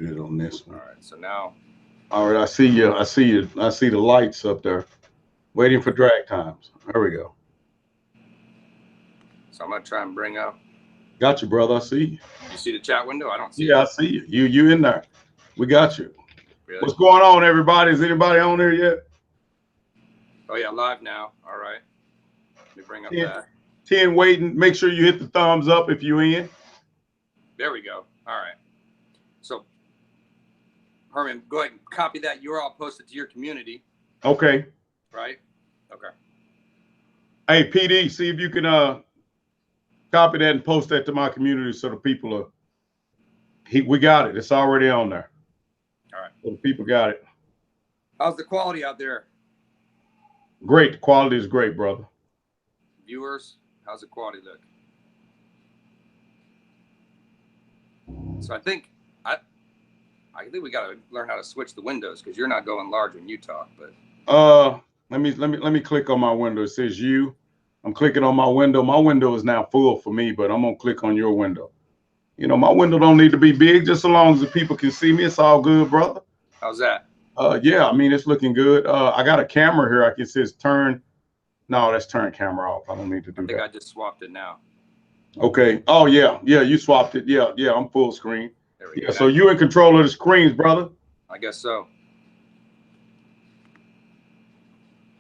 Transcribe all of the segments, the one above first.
muted on this one. All right, so now. All right, I see you. I see you. I see the lights up there. Waiting for DragTimes. There we go. So I'm gonna try and bring up. Got you, brother. I see you. You see the chat window? I don't see. Yeah, I see you. You in there? We got you. Really? What's going on, everybody? Is anybody on there yet? Oh yeah, live now. All right. Let me bring up 10 waiting. Make sure you hit the thumbs up if you're in. There we go. All right. So, Herman, go ahead and copy that URL, post it to your community. Okay. Right? Okay. Hey, PD, see if you can copy that and post that to my community so the people are. We got it. It's already on there. All right. So the people got it. How's the quality out there? Great. The quality is great, brother. Viewers, how's the quality look? So I think we got to learn how to switch the windows because you're not going large when you talk. But let me click on my window. It says you. I'm clicking on my window. My window is now full for me, but I'm gonna click on your window. You know, my window don't need to be big, just so long as the people can see me. It's all good, brother. How's that? Yeah, I mean it's looking good. I got a camera here. It says turn. No, that's turn camera off. I don't need to do that. I think I just swapped it now. Okay. Oh yeah, you swapped it. Yeah, I'm full screen. Yeah, so you in control of the screens, brother? I guess so.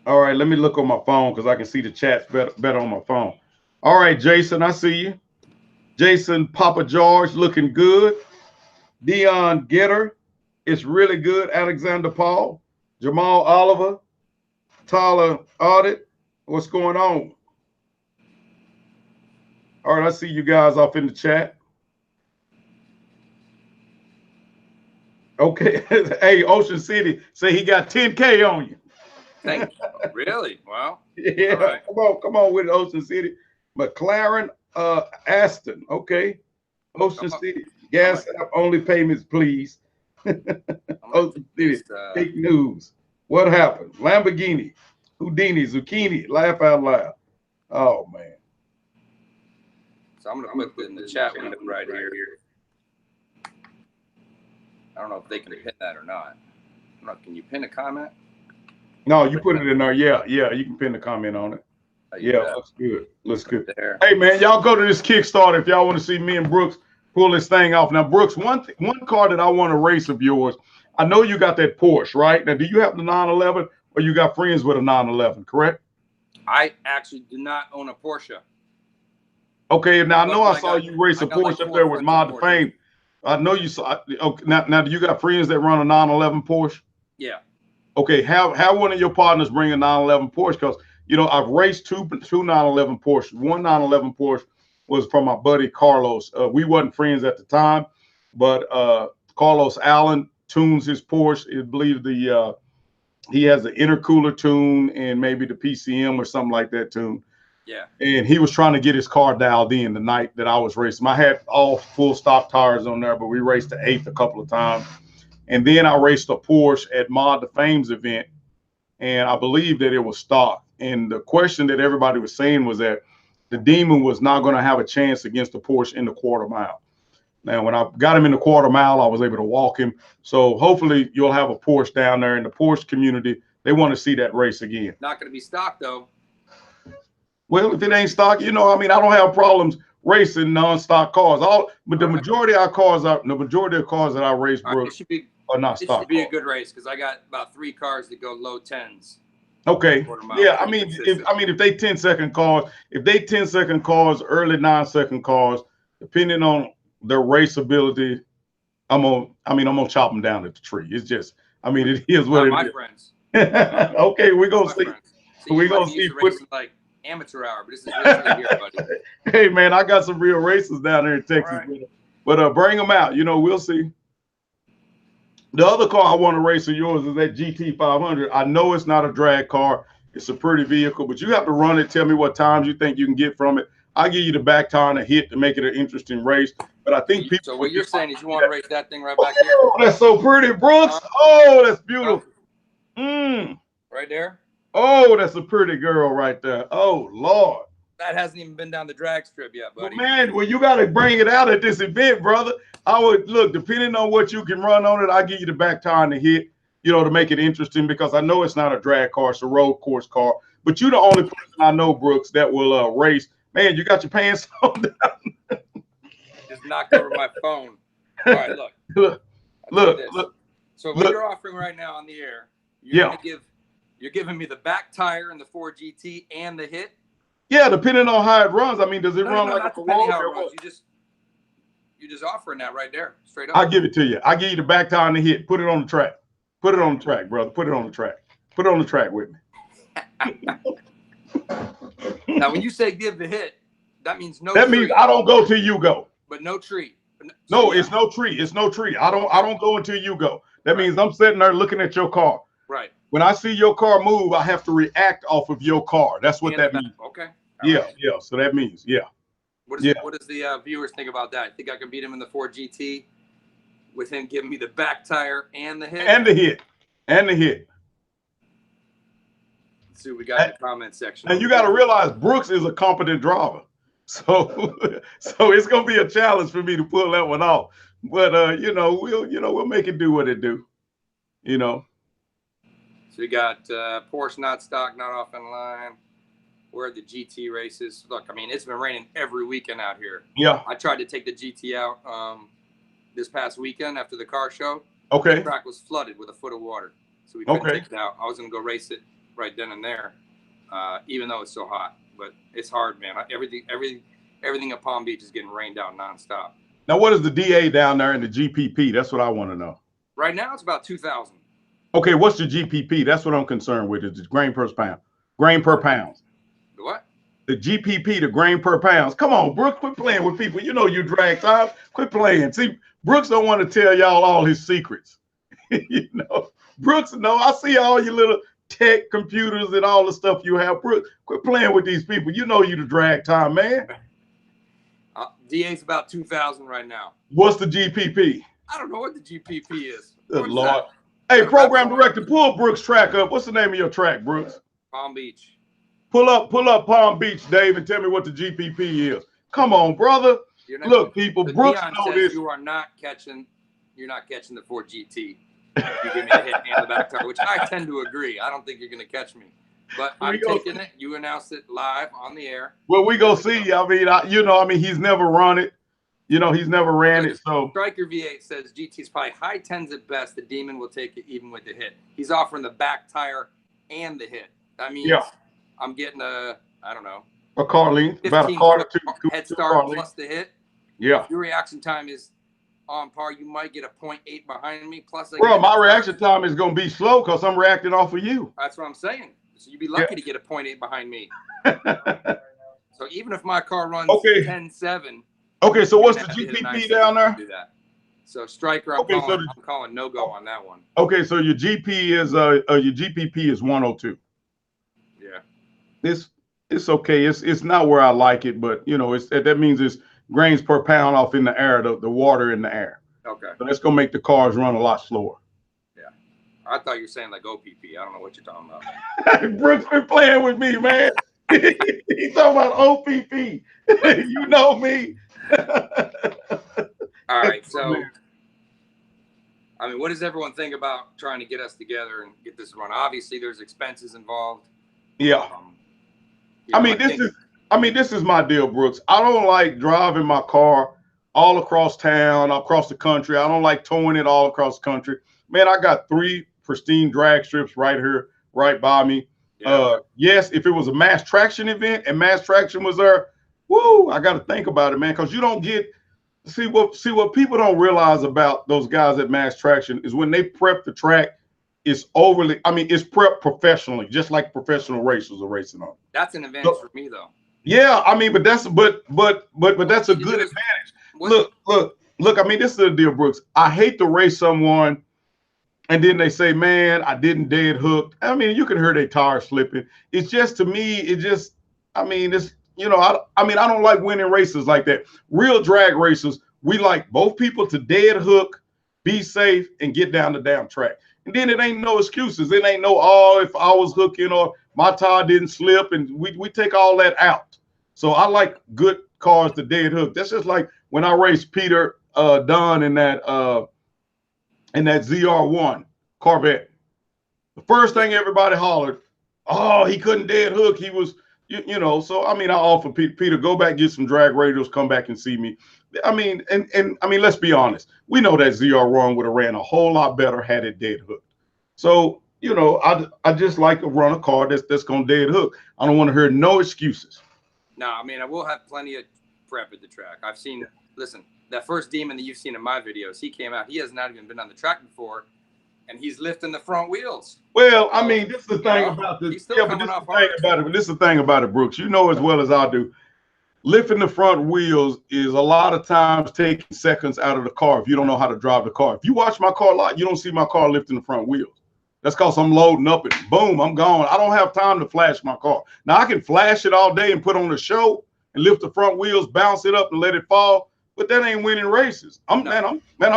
All right, let me look on my phone because I can see the chats better on my phone. All right, Jason, I see you. Jason Papa George looking good. Dion Getter, it's really good. Alexander Paul, Jamal Oliver, Tyler Audit. What's going on? All right, I see you guys off in the chat. Okay. Hey, Ocean City, say he got 10K on you. Thank you. Really? Wow. Yeah. Right. Come on with Ocean City. McLaren, Aston. Okay. Ocean City. Gas app only payments, please. Ocean City. Fake news. What happened? Lamborghini, Houdini, Zucchini. Laugh out loud. Oh man. So I'm gonna put it in the chat window right here. I don't know if they can pin that or not. I don't know, can you pin a comment? No, you put it in there. Yeah, you can pin the comment on it. Yeah, looks good. Looks good. There. Hey man, y'all go to this Kickstarter if y'all want to see me and Brooks pull this thing off. Now, Brooks, one car that I want to race of yours. I know you got that Porsche, right? Now, do you have the 911 or you got friends with a 911? Correct? I actually do not own a Porsche. Okay, now I know I saw you race a Porsche up there with Mod to Fame. I know you saw. Okay, now do you got friends that run a 911 Porsche? Yeah. Okay, have one of your partners bring a 911 Porsche because you know I've raced two 911 Porsches. One 911 Porsche was from my buddy Carlos. We wasn't friends at the time, but Carlos Allen tunes his Porsche. I believe he has the intercooler tune and maybe the PCM or something like that tune. Yeah. And he was trying to get his car dialed in the night that I was racing. I had all full stock tires on there, but we raced the 8th a couple of times. And then I raced a Porsche at Mod to Fame's event, and I believe that it was stock. And the question that everybody was saying was that the Demon was not going to have a chance against the Porsche in the quarter mile. Now, when I got him in the quarter mile, I was able to walk him. So hopefully you'll have a Porsche down there in the Porsche community. They want to see that race again. Not going to be stock, though. Well, if it ain't stock, you know, I mean, I don't have problems racing non-stock cars. But the majority of cars that I race, Brooks, are not stock. It should be a good race because I got about 3 cars that go low 10s. Okay. Yeah, I mean, if they 10-second cars, early 9-second cars, depending on their race ability, I'm gonna chop them down at the tree. It's just, I mean, it is what it is. Friends. Okay, we're gonna see. We're gonna see. Like amateur hour, but this is racing here, buddy. Hey man, I got some real racers down there in Texas, right. But bring them out. You know, we'll see. The other car I want to race of yours is that GT500. I know it's not a drag car. It's a pretty vehicle, but you have to run it. Tell me what times you think you can get from it. I'll give you the back tire and a hit to make it an interesting race. But I think people. So what you're saying is you want to race that thing right back here? Oh, that's so pretty, Brooks. Oh, that's beautiful. Right there. Oh, that's a pretty girl right there. Oh, Lord. That hasn't even been down the drag strip yet, buddy. Well, man, well, you got to bring it out at this event, brother. I would look, depending on what you can run on it, I'll give you the back tire and the hit, you know, to make it interesting, because I know it's not a drag car, it's a road course car. But you're the only person I know, Brooks, that will race. Man, you got your pants on down. Just knocked over my phone. All right, look. So what you're offering right now on the air, you're giving me the back tire and the Ford GT and the hit. Yeah, depending on how it runs. I mean, does it run like a Ferrari? How it runs. You're just offering that right there, straight up. I'll give it to you. I'll give you the back tire and the hit. Put it on the track. Put it on the track, brother. Put it on the track. Put it on the track with me. Now, when you say give the hit, that means no. That means I don't go till you go. But no treat. No, it's no treat. It's no treat. I don't go until you go. That means I'm sitting there looking at your car. Right. When I see your car move, I have to react off of your car. That's what that means. Okay. Yeah. So that means, What does the viewers think about that? Think I can beat him in the Ford GT with him giving me the back tire and the hit? And the hit. Let's see what we got in the comment section. And you got to realize Brooks is a competent driver. So it's gonna be a challenge for me to pull that one off. But we'll make it do what it do. So we got Porsche not stock, not off in line. Where are the GT races? Look, I mean, it's been raining every weekend out here. Yeah. I tried to take the GT out this past weekend after the car show. Okay. The track was flooded with a foot of water, so we couldn't take it out. I was gonna go race it right then and there, even though it's so hot. But it's hard, man. Everything at Palm Beach is getting rained out nonstop. Now, what is the DA down there in the GPP? That's what I want to know. Right now, it's about 2,000. Okay, what's the GPP? That's what I'm concerned with. Is the grain per pound? Grain per pound. The what? The GPP, the grain per pounds. Come on, Brooks, quit playing with people. You know you drag time. Quit playing. See, Brooks don't want to tell y'all all his secrets. Brooks, no, I see all your little tech computers and all the stuff you have. Brooks, quit playing with these people. You know you the drag time, man. DA's about 2,000 right now. What's the GPP? I don't know what the GPP is. Good Lord. Hey, program director, pull Brooks' track up. What's the name of your track, Brooks? Palm Beach. Pull up Palm Beach, Dave, and tell me what the GPP is. Come on, brother. Look, people, Brooks know this. You're not catching the Ford GT. You give me a hit and the back tire, which I tend to agree. I don't think you're going to catch me. But I'm taking it. You announced it live on the air. Well, we go see. I mean, he's never run it. He's never ran it. So Striker V8 says GT's probably high tens at best. The Demon will take it even with the hit. He's offering the back tire and the hit. That means I'm getting a car length, about a car to head start plus the hit. Yeah. If your reaction time is on par, you might get a 0.8 behind me. Plus, bro, my reaction time is going to be slow because I'm reacting off of you. That's what I'm saying. So you'd be lucky to get a 0.8 behind me. So even if my car runs 10.7. Okay, so what's the GPP down there? Do that. So Striker, I'm calling no-go on that one. Okay, so your GP is your GPP is 102. Yeah. It's okay. It's not where I like it, but that means it's grains per pound off in the air, the water in the air. Okay. So that's gonna make the cars run a lot slower. Yeah. I thought you were saying like OPP. I don't know what you're talking about. Brooks been playing with me, man. He's talking about OPP. You know me. All right. So, I mean, what does everyone think about trying to get us together and get this run? Obviously, there's expenses involved. Yeah. This is my deal, Brooks. I don't like driving my car all across town, across the country. I don't like towing it all across the country. Man, I got 3 pristine drag strips right here, right by me. Yeah. Yes, if it was a mass traction event and mass traction was there, woo, I got to think about it, man, because you don't get see what people don't realize about those guys at mass traction is when they prep the track, it's prepped professionally, just like professional racers are racing on. That's an advantage for me, though. Yeah, but that's a good advantage. Look. I mean, this is the deal, Brooks. I hate to race someone, and then they say, "Man, I didn't dead hook." I mean, you can hear their tires slipping. It's just to me, I don't like winning races like that. Real drag racers, we like both people to dead hook, be safe, and get down the damn track. And then it ain't no excuses. It ain't no, if I was hooking or my tire didn't slip, and we take all that out. So I like good cars to dead hook. That's just like when I raced Peter Dunn in that ZR1 Corvette. The first thing everybody hollered, oh, he couldn't dead hook. He was, you know. So I mean, I offer Peter, go back, get some drag radios, come back and see me. I mean, and I mean, let's be honest. We know that ZR1 would have ran a whole lot better had it dead hooked. So, you know, I just like to run a car that's gonna dead hook. I don't want to hear no excuses. No, I mean, I will have plenty of prep at the track. I've seen, listen, that first Demon that you've seen in my videos, he came out, he has not even been on the track before, and he's lifting the front wheels. Well, I mean, this is the thing about this. He's still coming off hard. This is the thing about it, Brooks. You know as well as I do. Lifting the front wheels is a lot of times taking seconds out of the car if you don't know how to drive the car. If you watch my car a lot, you don't see my car lifting the front wheels. That's because I'm loading up and boom, I'm gone. I don't have time to flash my car. Now I can flash it all day and put on a show and lift the front wheels, bounce it up and let it fall, but that ain't winning races. I'm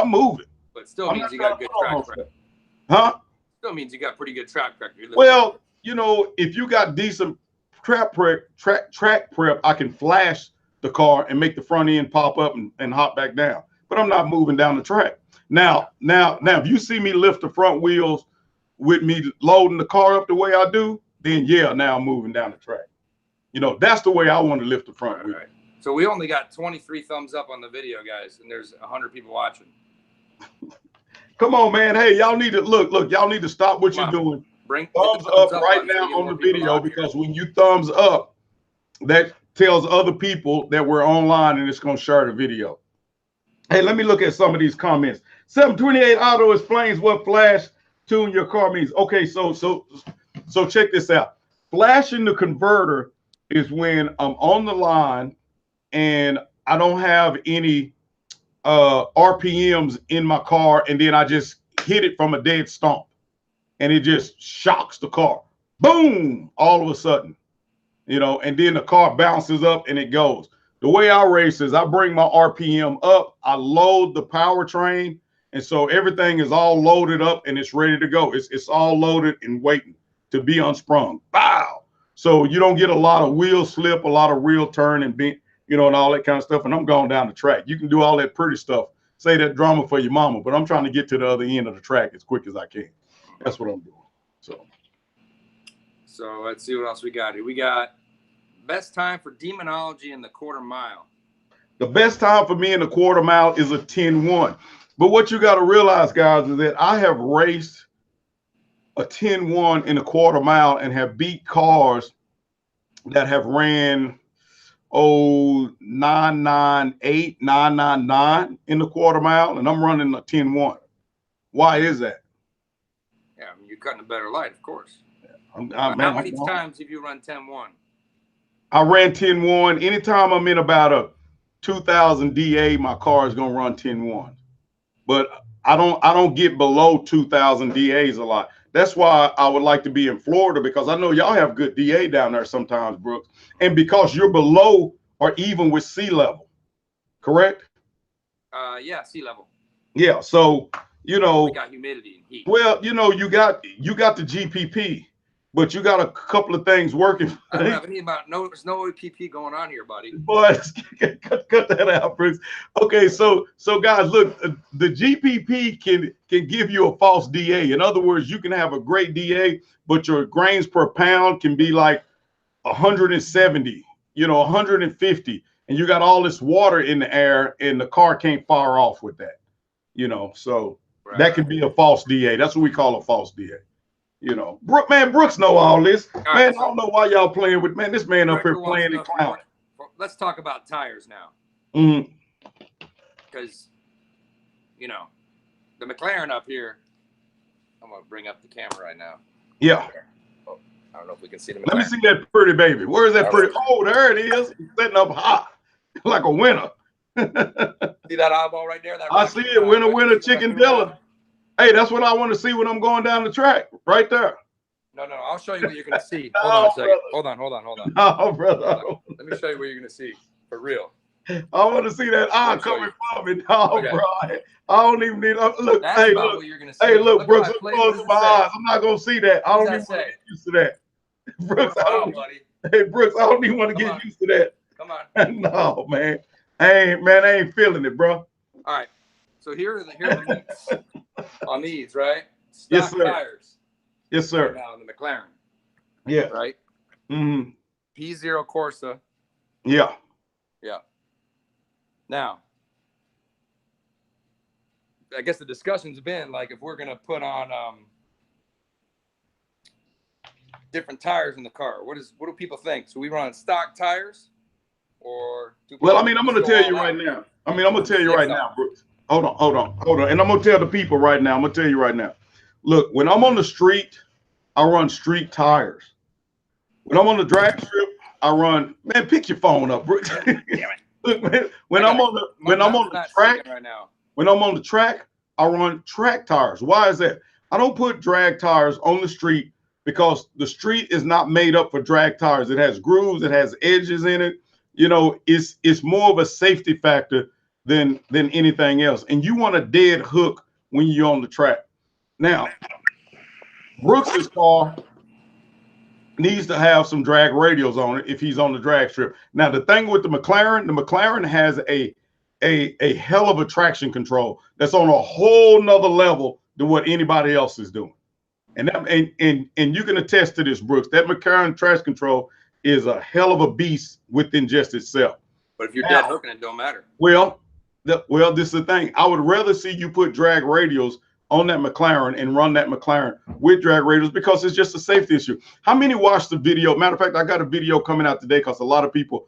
moving. But still means you got good track record. Huh? Still means you got pretty good track record. Well, you know, if you got decent track prep, I can flash the car and make the front end pop up and hop back down. But I'm not moving down the track. Now, if you see me lift the front wheels with me loading the car up the way I do, then yeah, now I'm moving down the track. You know, that's the way I want to lift the front wheel. Right. So we only got 23 thumbs up on the video, guys, and there's 100 people watching. Come on, man. Hey, y'all need to look, y'all need to stop what you're doing. Bring thumbs up right now on the video, because when you thumbs up, that tells other people that we're online and it's going to share the video. Hey, let me look at some of these comments. 728 Auto explains what flash tune your car means. Okay, so check this out. Flashing the converter is when I'm on the line and I don't have any RPMs in my car, and then I just hit it from a dead stomp and it just shocks the car. Boom, all of a sudden, you know, and then the car bounces up and it goes. The way I race is I bring my RPM up, I load the powertrain, and so everything is all loaded up and it's ready to go. It's all loaded and waiting to be unsprung. Wow. So you don't get a lot of wheel slip, a lot of real turn and bent, you know, and all that kind of stuff. And I'm going down the track. You can do all that pretty stuff. Say that drama for your mama, but I'm trying to get to the other end of the track as quick as I can. That's what I'm doing. So let's see what else we got here. We got best time for Demonology in the quarter mile. The best time for me in the quarter mile is a 10-1. But what you got to realize, guys, is that I have raced a 10-1 in a quarter mile and have beat cars that have ran 998, 999 in the quarter mile, and I'm running a 10-1. Why is that? Yeah, I mean, you're cutting a better light, of course. How many times have you run 10-1? I ran 10-1. Anytime I'm in about a 2000 DA, my car is gonna run 10-1. But I don't get below 2000 DAs a lot. That's why I would like to be in Florida, because I know y'all have good DA down there sometimes, Brooks. And because you're below or even with sea level, correct? Yeah, sea level. Yeah, so you know, we got humidity and heat. Well, you know, you got the GPP, but you got a couple of things working. I don't have any about there's no OPP going on here, buddy. Boy, cut that out, Brooks. Okay, so guys, look, the GPP can give you a false DA. In other words, you can have a great DA, but your grains per pound can be like 170, you know, 150, and you got all this water in the air, and the car can't fire off with that, you know. So right. That could be a false DA. That's what we call a false DA. You know, Brooks know all this. All man, right, so I don't know why y'all playing with, man, this man up here playing and clowning. Let's talk about tires now. Because, you know, the McLaren up here, I'm going to bring up the camera right now. Yeah. Oh, I don't know if we can see the McLaren. Let me see that pretty baby. Where is that pretty? Oh, there it is. It's setting up hot like a winner. See that eyeball right there? That I see it. Winner, chicken dinner. Hey, that's what I want to see when I'm going down the track, right there. No, I'll show you what you're going to see. Hold on a second. Hold on. No, brother. Let me show you what you're going to see, for real. I want to see that eye coming from me. No, okay. Bro. I don't even need. Look, that's hey, look. What you're gonna see. Hey, look, Brooks, close my eyes. I'm not going to see that. I don't even want to get used to that. Brooks, Brooks, I don't even want to get used to that. Come on. No, man. I ain't feeling it, bro. All right. So here are the meats on these, right? Stock yes, sir. tires. Yes, sir. Right now in the McLaren. Yeah. Right? Mm-hmm. P0 Corsa. Yeah. Yeah. Now, I guess the discussion's been like if we're gonna put on different tires in the car. What do people think? So we run stock tires, or well, I mean, I'm gonna tell you right now. I'm gonna tell you right now, Brooks. Hold on. And I'm gonna tell the people right now. I'm gonna tell you right now. Look, when I'm on the street, I run street tires. When I'm on the drag strip, I run. Man, pick your phone up, Brooks. Damn it. Look, man, when I'm on the track right now. When I'm on the track, I run track tires. Why is that? I don't put drag tires on the street because the street is not made up for drag tires. It has grooves, it has edges in it. You know, it's more of a safety factor than anything else. And you want a dead hook when you're on the track. Now, Brooks's car needs to have some drag radials on it if he's on the drag strip. Now, the thing with the McLaren has a hell of a traction control that's on a whole nother level than what anybody else is doing. And you can attest to this, Brooks. That McLaren traction control is a hell of a beast within just itself. But if you're dead hooking, it don't matter. Well, this is the thing. I would rather see you put drag radials on that McLaren and run that McLaren with drag radials because it's just a safety issue. How many watched the video? Matter of fact, I got a video coming out today because a lot of people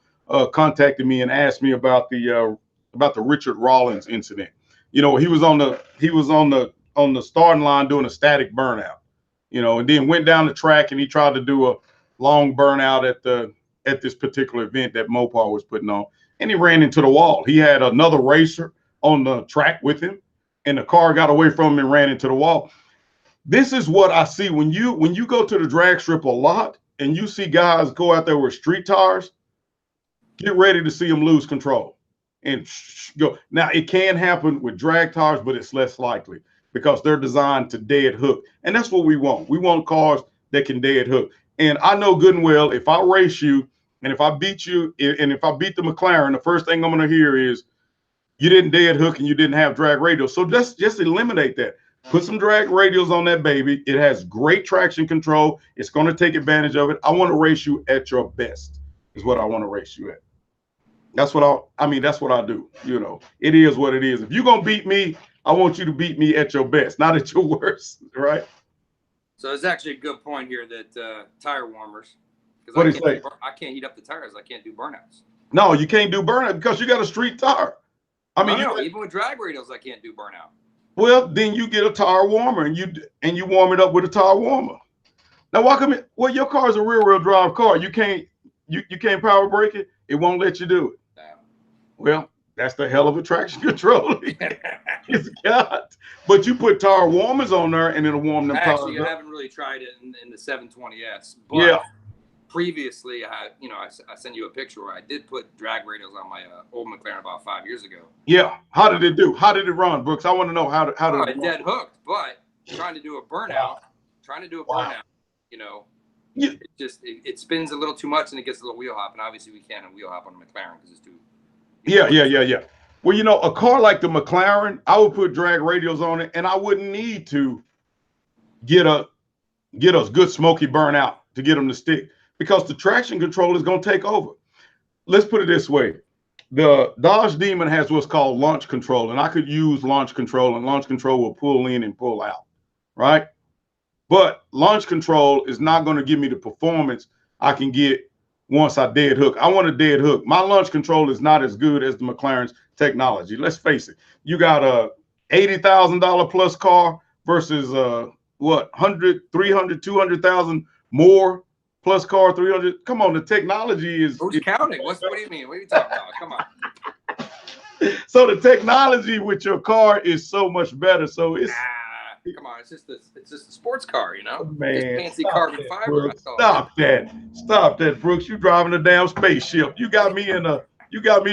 contacted me and asked me about the Richard Rawlins incident. You know, he was on the starting line doing a static burnout. You know, and then went down the track and he tried to do a long burnout at this particular event that Mopar was putting on, and he ran into the wall. He had another racer on the track with him, and the car got away from him and ran into the wall. This is what I see when you go to the drag strip a lot and you see guys go out there with street tires. Get ready to see them lose control and go. Now it can happen with drag tires, but it's less likely because they're designed to dead hook, and that's what we want. We want cars that can dead hook. And I know good and well, if I race you and if I beat you, and if I beat the McLaren, the first thing I'm going to hear is you didn't dead hook and you didn't have drag radials. So just eliminate that. Put some drag radials on that baby. It has great traction control. It's going to take advantage of it. I want to race you at your best is what I want to race you at. That's what that's what I do. You know, it is what it is. If you're going to beat me, I want you to beat me at your best, not at your worst, right? So it's actually a good point here that tire warmers. What do you say? I can't heat up the tires. I can't do burnouts. No, you can't do burnout because you got a street tire. I mean, even with drag radials, I can't do burnout. Well, then you get a tire warmer and you warm it up with a tire warmer. Now, why come it? Well, your car is a rear-wheel drive car. You can't power brake it. It won't let you do it. Damn. Well, that's the hell of a traction control. It's got. But you put tire warmers on there and it'll warm them tires. Actually, I haven't really tried it in the 720S. But yeah. Previously, I sent you a picture where I did put drag radials on my old McLaren about 5 years ago. Yeah. How did it do? How did it run, Brooks? I want to know how did it dead hooked, but trying to do a burnout, you know, it spins a little too much and it gets a little wheel hop, and obviously we can't wheel hop on a McLaren because it's too. Yeah. Well, you know, a car like the McLaren, I would put drag radials on it, and I wouldn't need to get a good smoky burnout to get them to stick because the traction control is going to take over. Let's put it this way. The Dodge Demon has what's called launch control, and I could use launch control, and launch control will pull in and pull out, right? But launch control is not going to give me the performance I can get once I dead hook. I want a dead hook. My launch control is not as good as the McLaren's technology. Let's face it. You got a $80,000 plus car versus what, 100, 300, 200,000 more plus car, 300. Come on, the technology is. Who's counting? What do you mean? What are you talking about? Come on. So the technology with your car is so much better. So it's. Come on, it's just a sports car, you know. Man, just fancy carbon fiber. Stop that, Brooks. You driving a damn spaceship. You got me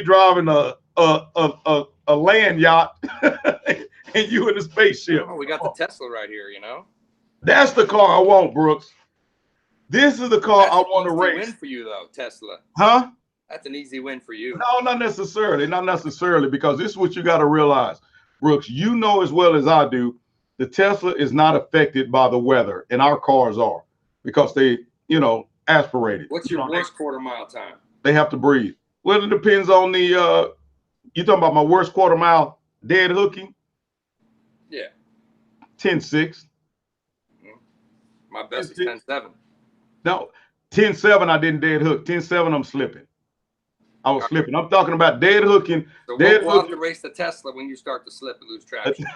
driving a land yacht, and you in a spaceship. Oh, we got the Tesla right here, you know. That's the car I want, Brooks. This is the car I want to race. Win for you though, Tesla. Huh? That's an easy win for you. No, not necessarily. Not necessarily, because this is what you got to realize, Brooks. You know as well as I do, the Tesla is not affected by the weather, and our cars are, because they, aspirated. What's your worst quarter mile time? They have to breathe. Well, it depends on the. You talking about my worst quarter mile dead hooking? Yeah. 10.6. My best is 10.7. No, 10.7 I didn't dead hook. 10.7 I'm slipping. I was slipping. I'm talking about dead hooking. So we'll have to race the Tesla when you start to slip and lose traction.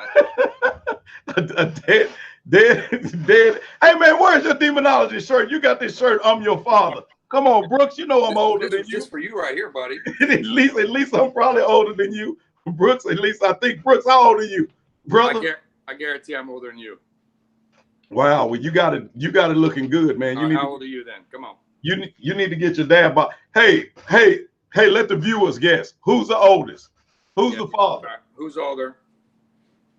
dead. Hey man, where's your Demonology shirt? You got this shirt. I'm your father. Come on, Brooks. You know I'm older than you. Just for you right here, buddy. at least I'm probably older than you, Brooks. At least I think, Brooks, how old are you, brother? I guarantee I'm older than you. Wow. Well, you got it looking good, man. How old are you then? Come on. You need to get your dad. Hey, let the viewers guess. Who's the oldest? Who's the father? Right. Who's older?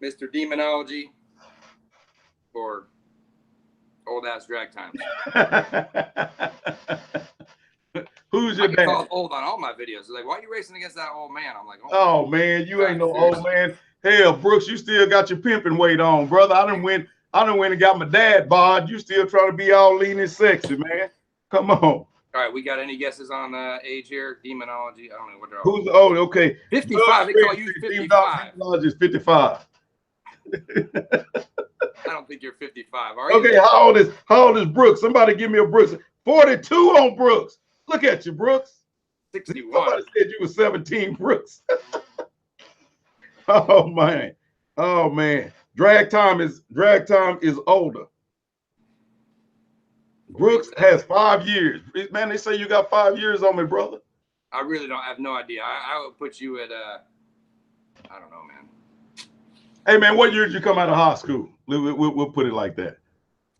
Mr. Demonology or old ass DragTimes? Who's your dad? Called old on all my videos. They're like, why are you racing against that old man? I'm like, oh man, you ain't no old man. Hell, Brooks, you still got your pimping weight on, brother. I done went and got my dad bod. You still trying to be all lean and sexy, man. Come on. All right, we got any guesses on age here? Demonology. I don't know what they're all. Who's old? Okay. 55. They call you 55. Demonology is 55. I don't think you're 55. Are you? Okay, how old is Brooks? Somebody give me a Brooks. 42 on Brooks. Look at you, Brooks. 61. Somebody said you were 17, Brooks. Oh man. Drag time is older. Brooks has 5 years. Man, they say you got 5 years on me, brother. I really don't. I have no idea. I would put you at I don't know, man. Hey man, what year did you come out of high school? We'll put it like that.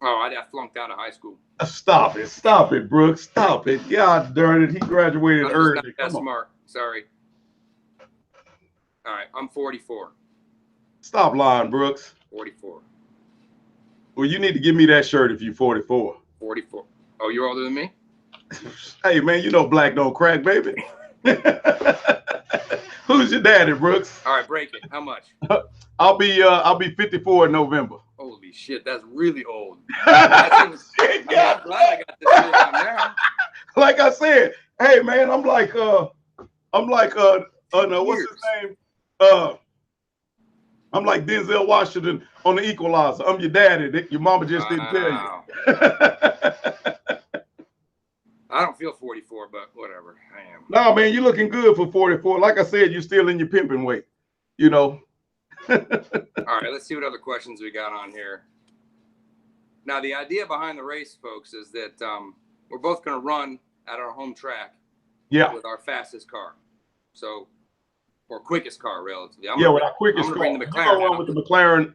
Oh, I flunked out of high school. Stop it, Brooks. Stop it. God darn it. He graduated early. That's smart. Sorry. All right, I'm 44. Stop lying, Brooks. 44. Well, you need to give me that shirt if you're 44. 44. Oh, you're older than me? Hey, man, you know black don't crack, baby. Who's your daddy, Brooks? All right, break it. How much? I'll be 54 in November. Holy shit, that's really old. I'm glad I got this shit on there. Like I said, hey man, I'm like no, what's his name? I'm like Denzel Washington on The Equalizer. I'm your daddy. Your mama just didn't tell you. I don't feel 44, but whatever. I am. No, man, you're looking good for 44. Like I said, you're still in your pimping weight, you know. All right, let's see what other questions we got on here. Now, the idea behind the race, folks, is that we're both going to run at our home track with our fastest car. So, or quickest car, relatively. With our quickest car. Bring the McLaren. Run with the McLaren.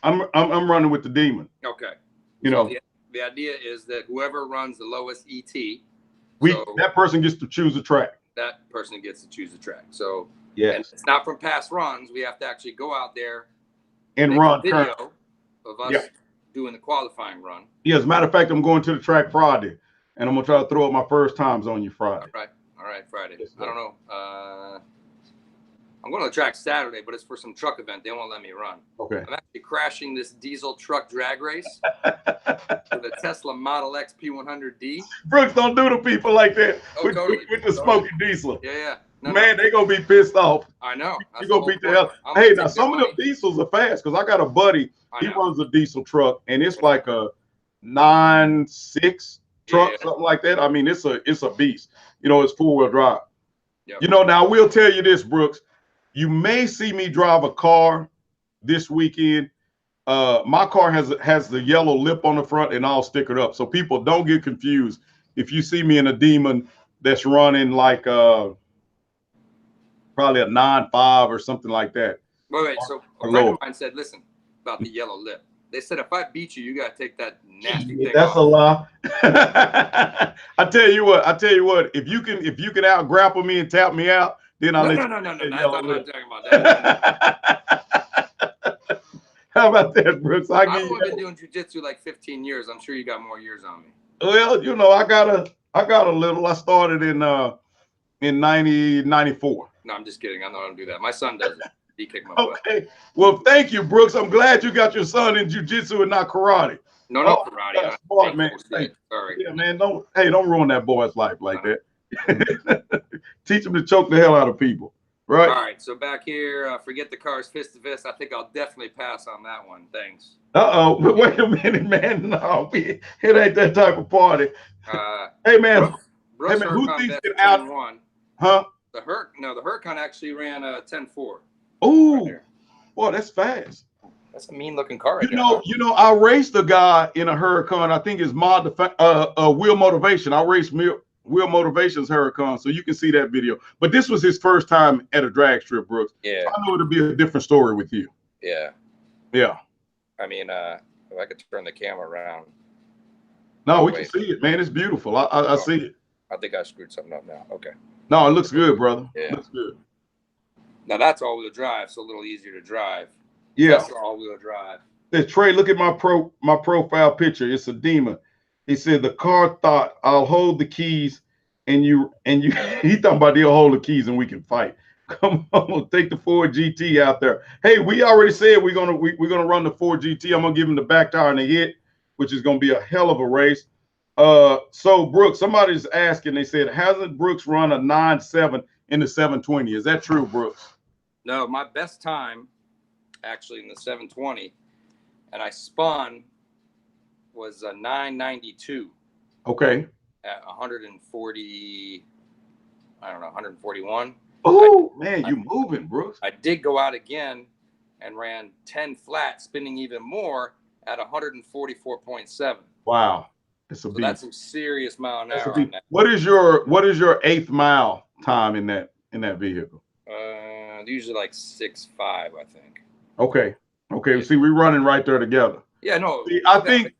I'm running with the Demon. Okay. You know. The idea is that whoever runs the lowest ET, that person gets to choose a track. That person gets to choose a track. So, yes. And it's not from past runs. We have to actually go out there and run a video of us doing the qualifying run. Yeah, as a matter of fact, I'm going to the track Friday, and I'm gonna try to throw up my first times on you Friday. All right, Friday. Yes, I don't know. I'm going to the track Saturday, but it's for some truck event. They won't let me run. Okay. I'm actually crashing this diesel truck drag race with a Tesla Model X P100D. Brooks, don't do to people like that with the smoking diesel. Yeah. Man, they gonna be pissed off. I know. You gonna beat the hell. Hey, now some of the diesels are fast because I got a buddy. He runs a diesel truck, and it's like a 9.6 truck, something like that. I mean, it's a beast. You know, it's 4-wheel drive. Yep. You know, now I will tell you this, Brooks. You may see me drive a car this weekend. My car has the yellow lip on the front and all stickered up, so people don't get confused. If you see me in a Demon that's running like probably a 9.5 or something like that. Wait. So a friend of mine said, listen, about the yellow lip. They said if I beat you, you got to take that nasty thing That's off. A lie. I tell you what. If you can out grapple me and tap me out, then I'll let you. No. I'm not talking about that. How about that, Brooks? I've only been doing jiu-jitsu like 15 years. I'm sure you got more years on me. Well, you know, I got a little. I started in in 94. No, I'm just kidding. I don't do that. My son does it. He kicked my butt. Okay. Well, thank you, Brooks. I'm glad you got your son in jiu-jitsu and not karate. No, karate. That's smart, man. Hey, sorry. Yeah, man. Don't ruin that boy's life like that. Teach him to choke the hell out of people. Right. All right. So back here, forget the cars fist to fist. I think I'll definitely pass on that one. Thanks. Wait a minute, man. No, it ain't that type of party. Hey, man. Brooks who thinks it out? Huh? The Huracan actually ran a 10.4. Oh, right, boy, that's fast. That's a mean looking car. You know, I raced a guy in a Huracan. I think it's Wheel Motivation. I raced Wheel Motivation's Huracan, so you can see that video. But this was his first time at a drag strip, Brooks. Yeah. So I know it'll be a different story with you. Yeah. Yeah. I mean, if I could turn the camera around. No, we can see it, man. It's beautiful. I see it. I think I screwed something up now. Okay. No, it looks good, brother. Yeah. It looks good. Now that's all-wheel drive, so a little easier to drive. Yeah. That's all-wheel drive. Hey, Trey, look at my profile picture. It's a demon. He said the car thought I'll hold the keys and you he talking about they'll hold the keys and we can fight. Come on, take the Ford GT out there. Hey, we already said we're gonna run the Ford GT. I'm gonna give him the back tire and the hit, which is gonna be a hell of a race. So Brooks, somebody's asking, they said, hasn't Brooks run a 9.7 in the 720? Is that true, Brooks? No, my best time actually in the 720, and I spun, was a 992. Okay. At 140, I don't know, 141. Oh, man, you moving, Brooks. I did go out again and ran 10 flat, spinning even more at 144.7. Wow. So that's some serious mile an hour on that. What is your 8th mile time in that vehicle? Usually like 6.5, I think. Okay. Yeah. See, we're running right there together. Yeah, no. See, I think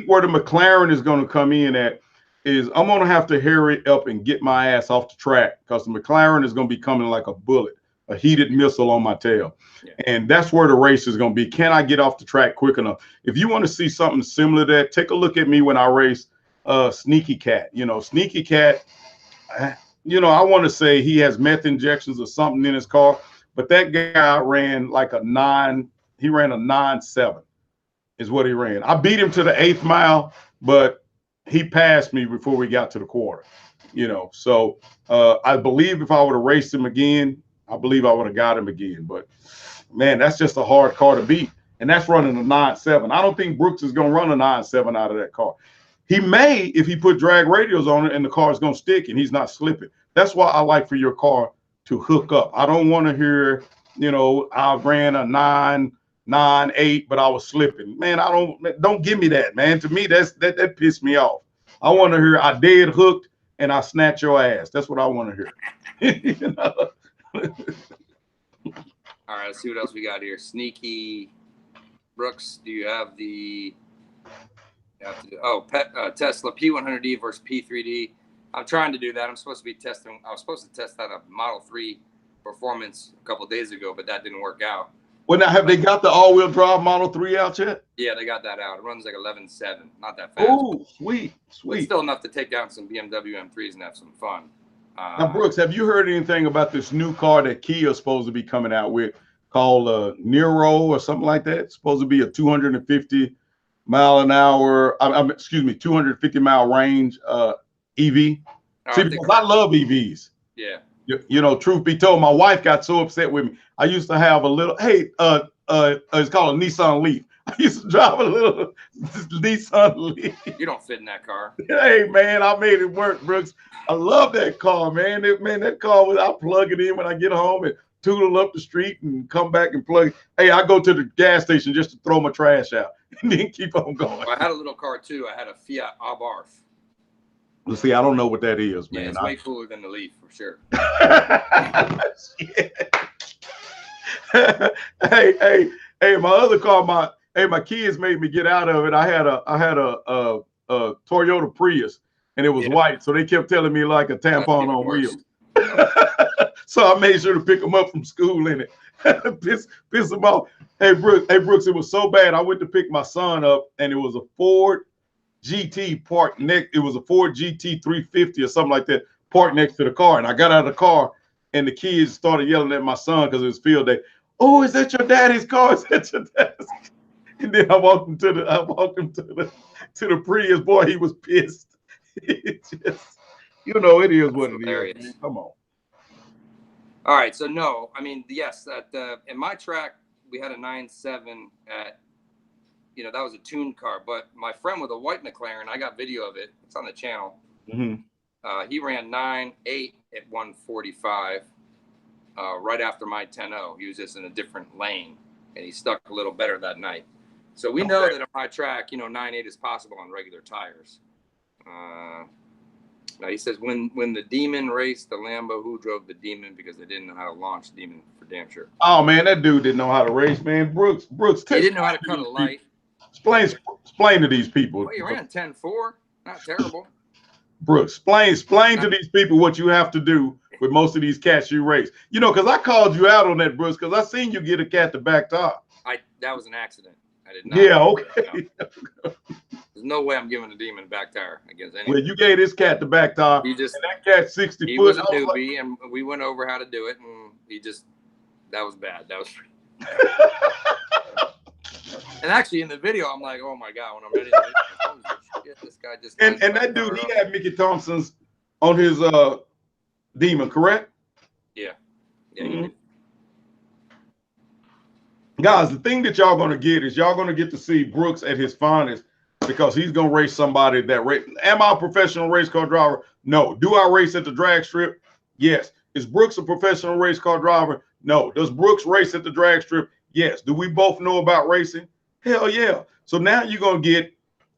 where the McLaren is going to come in at is I'm going to have to hurry up and get my ass off the track because the McLaren is going to be coming like a bullet, a heated missile on my tail. Yeah. And that's where the race is going to be. Can I get off the track quick enough? If you want to see something similar to that, take a look at me when I race Sneaky Cat. Sneaky Cat, I want to say he has meth injections or something in his car, but that guy ran like a 9. He ran a 9.7 is what he ran. I beat him to the 8th mile, but he passed me before we got to the quarter, So I believe if I would have raced him again, I believe I would have got him again. But, man, that's just a hard car to beat. And that's running a 9.7. I don't think Brooks is going to run a 9.7 out of that car. He may if he put drag radios on it and the car is going to stick and he's not slipping. That's why I like for your car to hook up. I don't want to hear, I ran a 9.8, but I was slipping. Man, don't give me that, man. To me, that pissed me off. I want to hear I dead hooked and I snatch your ass. That's what I want to hear. All right, let's see what else we got here. Sneaky Brooks, do you have the Tesla P100D versus P3D? I'm trying to do that. I was supposed to test that a Model 3 performance a couple of days ago, but that didn't work out. Well, now have they got the all-wheel drive Model 3 out yet? Yeah, they got that out. It runs like 11.7. Not that fast. Oh, sweet. But still enough to take down some BMW M3s and have some fun. Now, Brooks, have you heard anything about this new car that Kia is supposed to be coming out with called Nero or something like that? It's supposed to be a 250 mile an hour, 250 mile range EV. See, because I love EVs. Yeah. Truth be told, my wife got so upset with me. I used to have a little, it's called a Nissan Leaf. I used to drive a little Nissan Leaf. You don't fit in that car. Hey, man, I made it work, Brooks. I love that car, man. That car, I plug it in when I get home and tootle up the street and come back and plug it. Hey, I go to the gas station just to throw my trash out and then keep on going. Well, I had a little car, too. I had a Fiat Abarth. Well, see, I don't know what that is, man. Yeah, it's way cooler than the Leaf, for sure. Hey, my other car, my kids made me get out of it. I had a Toyota Prius, and it was white, so they kept telling me like a tampon on wheels. So I made sure to pick them up from school in it. piss them off. Hey Brooks, it was so bad. I went to pick my son up, and it was a Ford GT parked next. It was a Ford GT 350 or something like that, parked next to the car. And I got out of the car, and the kids started yelling at my son because it was field day. Oh, is that your daddy's car? Is that your daddy's? And then I walked him to the Prius. Boy, he was pissed. It just, you know, it is That's what hilarious. it is, man. Come on. All right, so no, I mean, yes, in my track we had a 9.7 at, you know, that was a tuned car. But my friend with a white McLaren, I got video of it. It's on the channel. Mm-hmm. He ran 9.8 at 145 right after my 10.0. He was just in a different lane, and he stuck a little better that night. So we know that on my track, you know, 9.8 is possible on regular tires. Now he says when the Demon raced the Lambo, who drove the Demon because they didn't know how to launch Demon for damn sure. Oh man, that dude didn't know how to race, man. Brooks, he didn't know how to cut a light. Explain to these people. Well, you ran 10.4, not terrible. Brooks, explain to these people what you have to do with most of these cats you race. You know, because I called you out on that, Brooks, because I seen you get a cat to back top. That was an accident. I did not. Yeah, okay. There's no way I'm giving a Demon a back tire against anyone. Well, you gave this cat the back top. He just, and that cat 60 he foot. was a newbie, and we went over how to do it, and that was bad. That was. And actually, in the video, I'm like, oh my god, when I'm ready to shit, this guy just. And that dude, he had Mickey Thompson's on his Demon, correct? Yeah. Yeah. Mm-hmm. Guys, the thing that y'all gonna get is y'all gonna get to see Brooks at his finest, because he's gonna race somebody that race. Am I a professional race car driver? No. Do I race at the drag strip? Yes. Is Brooks a professional race car driver? No. Does Brooks race at the drag strip? Yes. Do we both know about racing? Hell yeah. So now you're gonna get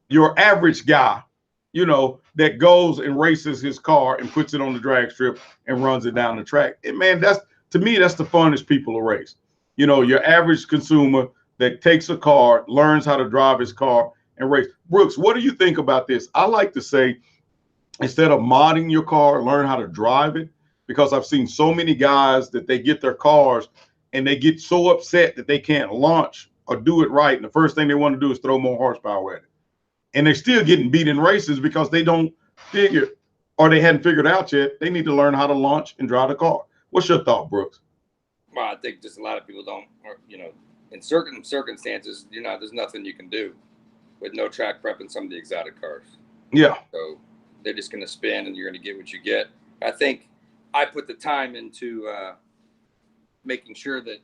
your average guy, you know, that goes and races his car and puts it on the drag strip and runs it down the track. And man, to me, that's the funnest people to race. You know, your average consumer that takes a car, learns how to drive his car and race. Brooks, what do you think about this? I like to say, instead of modding your car, learn how to drive it, because I've seen so many guys that they get their cars and they get so upset that they can't launch or do it right. And the first thing they want to do is throw more horsepower at it. And they're still getting beat in races because they don't figure, or they hadn't figured out yet, they need to learn how to launch and drive the car. What's your thought, Brooks? Well, I think just a lot of people don't, you know, in certain circumstances, you know, there's nothing you can do with no track prep in some of the exotic cars. Yeah. So they're just going to spin and you're going to get what you get. I think I put the time into making sure that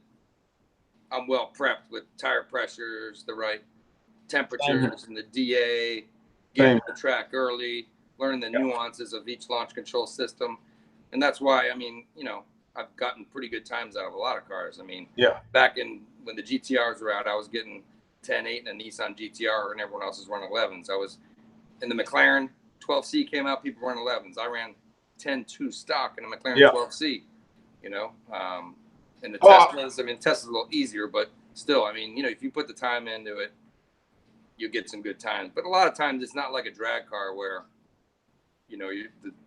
I'm well prepped with tire pressures, the right temperatures, and the DA, getting the track early, learning the nuances of each launch control system. And that's why, I mean, you know, I've gotten pretty good times out of a lot of cars. I mean, back when the GTRs were out, I was getting 10.8 in a Nissan GTR and everyone else was running 11s. I was in the McLaren 12C came out, people running 11s. I ran 10.2 stock in a McLaren 12C, you know. And the Teslas, I mean, Tesla's a little easier, but still, I mean, you know, if you put the time into it, you get some good times. But a lot of times it's not like a drag car where, you know,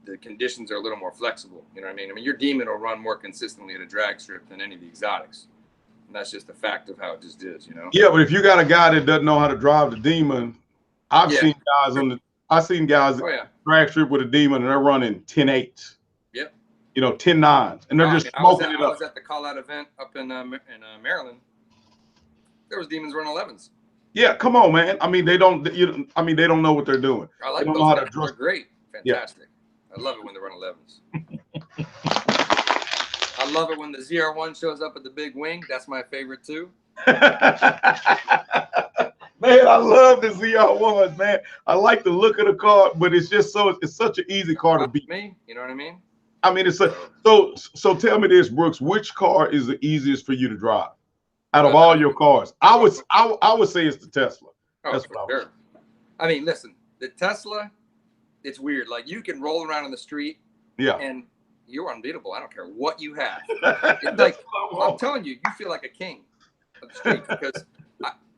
the conditions are a little more flexible. You know what I mean? I mean, your Demon will run more consistently at a drag strip than any of the exotics. And that's just a fact of how it just is, you know? Yeah, but if you got a guy that doesn't know how to drive the Demon, I've seen guys drag strip with a Demon and they're running 10.8s. Yep. You know, 10.9s. And they're just smoking it up. I was at the call-out event up in Maryland. There was Demons running 11s. Yeah, come on, man. I mean, they don't know what they're doing. I like those guys. They're great. Fantastic. Yeah. I love it when they run 11s. I love it when the ZR1 shows up at the big wing. That's my favorite too. Man, I love the ZR1s, man. I like the look of the car, but it's just it's such an easy car to beat. Me, you know what I mean? I mean, so tell me this, Brooks, which car is the easiest for you to drive out of all your cars? I would say it's the Tesla. That's what sure. I mean, listen, the Tesla, it's weird. Like, you can roll around in the street and you're unbeatable. I don't care what you have. It's like, I'm telling you, you feel like a king of the street, because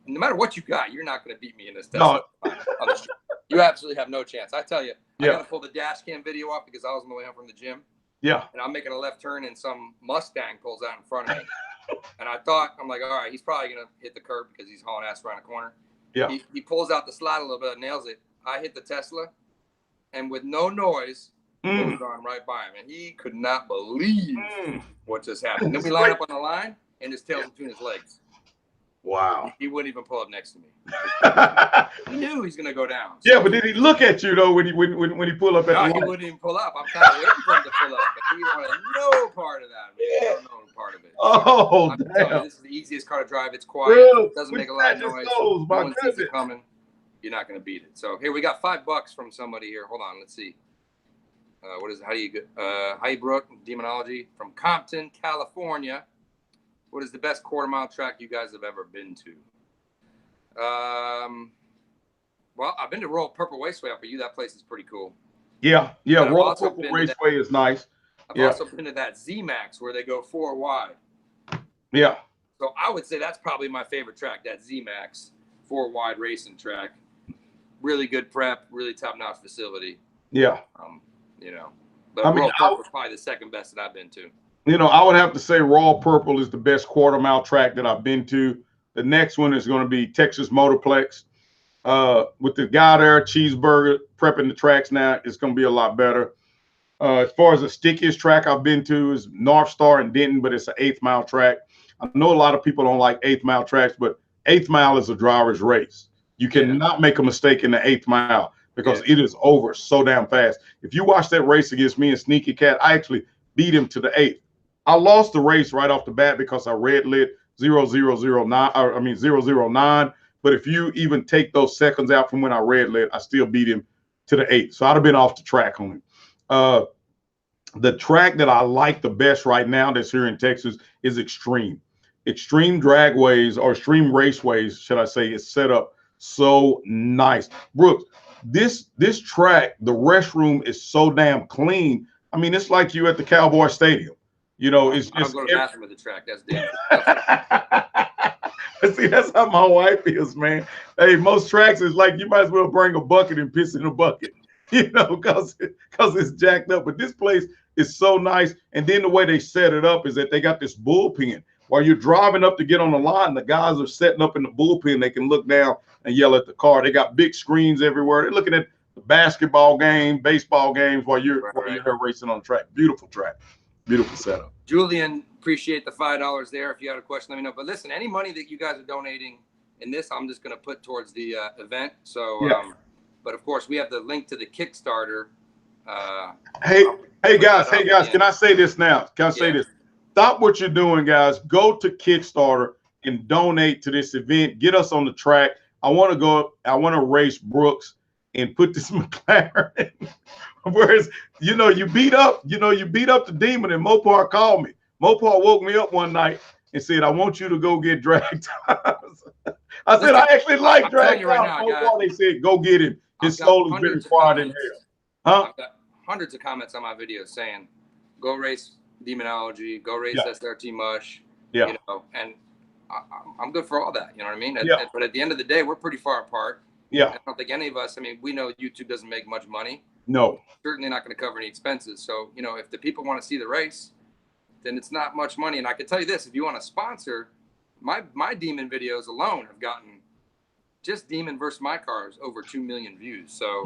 no matter what you got, you're not going to beat me in this Tesla on the street. You absolutely have no chance. I tell you, I got to pull the dash cam video off because I was on the way home from the gym. Yeah. And I'm making a left turn and some Mustang pulls out in front of me. And I'm like, all right, he's probably going to hit the curb because he's hauling ass around the corner. Yeah. He pulls out the slide a little bit, nails it. I hit the Tesla, and with no noise, Moved on right by him, and he could not believe what just happened. Then we line up on the line, and his tail's between his legs. Wow. He wouldn't even pull up next to me. He knew he's gonna go down. So. Yeah, but did he look at you though when he pulled up at the line? He wouldn't even pull up. I'm kind of waiting for him to pull up. But he wanted no part of that. Man. I don't know part of it. Oh, I'm damn. telling you, this is the easiest car to drive. It's quiet. Real, it doesn't make a lot of noise. No one sees it coming. You're not gonna beat it. So here we got $5 from somebody here. Hold on, let's see. What is it? How do you get? Highbrook Demonology from Compton, California. What is the best quarter-mile track you guys have ever been to? Well, I've been to Royal Purple Raceway up for you. That place is pretty cool. Yeah. Royal Purple Raceway is nice. I've also been to that Z-Max where they go 4 wide. Yeah. So I would say that's probably my favorite track, that Z-Max 4 wide racing track. Really good prep, really top-notch facility. Yeah. But Royal Purple is probably the second best that I've been to. I would have to say Royal Purple is the best quarter-mile track that I've been to. The next one is going to be Texas Motorplex. With the guy there, Cheeseburger, prepping the tracks now, it's going to be a lot better. As far as the stickiest track I've been to is North Star in Denton, but it's an 8th mile track. I know a lot of people don't like 8th mile tracks, but 8th mile is a driver's race. You cannot make a mistake in the 8th mile because it is over so damn fast. If you watch that race against me and Sneaky Cat, I actually beat him to the 8th. I lost the race right off the bat because I red lit 009. But if you even take those seconds out from when I red lit, I still beat him to the 8th. So I'd have been off the track on him. The track that I like the best right now that's here in Texas is Extreme. Extreme Dragways or Extreme Raceways, should I say, is set up so nice. Brooks, this track, the restroom is so damn clean. I mean, it's like you at the Cowboy Stadium. It's just. I'll go to the bathroom at the track. That's dangerous. See, that's how my wife is, man. Hey, most tracks is like you might as well bring a bucket and piss in a bucket, because it's jacked up. But this place is so nice. And then the way they set it up is that they got this bullpen. While you're driving up to get on the line, the guys are setting up in the bullpen. They can look down and yell at the car. They got big screens everywhere. They're looking at the basketball game, baseball games while you're racing on the track. Beautiful track. Beautiful setup. Julian, appreciate the $5 there. If you have a question, let me know. But listen, any money that you guys are donating in this, I'm just going to put towards the event. So, but of course, we have the link to the Kickstarter. Hey guys, can I say this now? Can I say this? Stop what you're doing, guys. Go to Kickstarter and donate to this event. Get us on the track. I want to go. I want to race Brooks and put this McLaren. Whereas, you beat up the demon, and Mopar called me. Mopar woke me up one night and said, I want you to go get DragTimes. I said, I actually like DragTimes. Right Mopar, they said, go get him. His soul has been acquired in hell. I've got hundreds of comments on my videos saying, go race Demonology, go race SRT Mush. And I'm good for all that. You know what I mean? But at the end of the day, we're pretty far apart. I don't think any of us, we know YouTube doesn't make much money. No. Certainly not going to cover any expenses. So, if the people want to see the race, then it's not much money. And I can tell you this, if you want to sponsor, my Demon videos alone have gotten, just Demon versus my cars, over 2 million views. So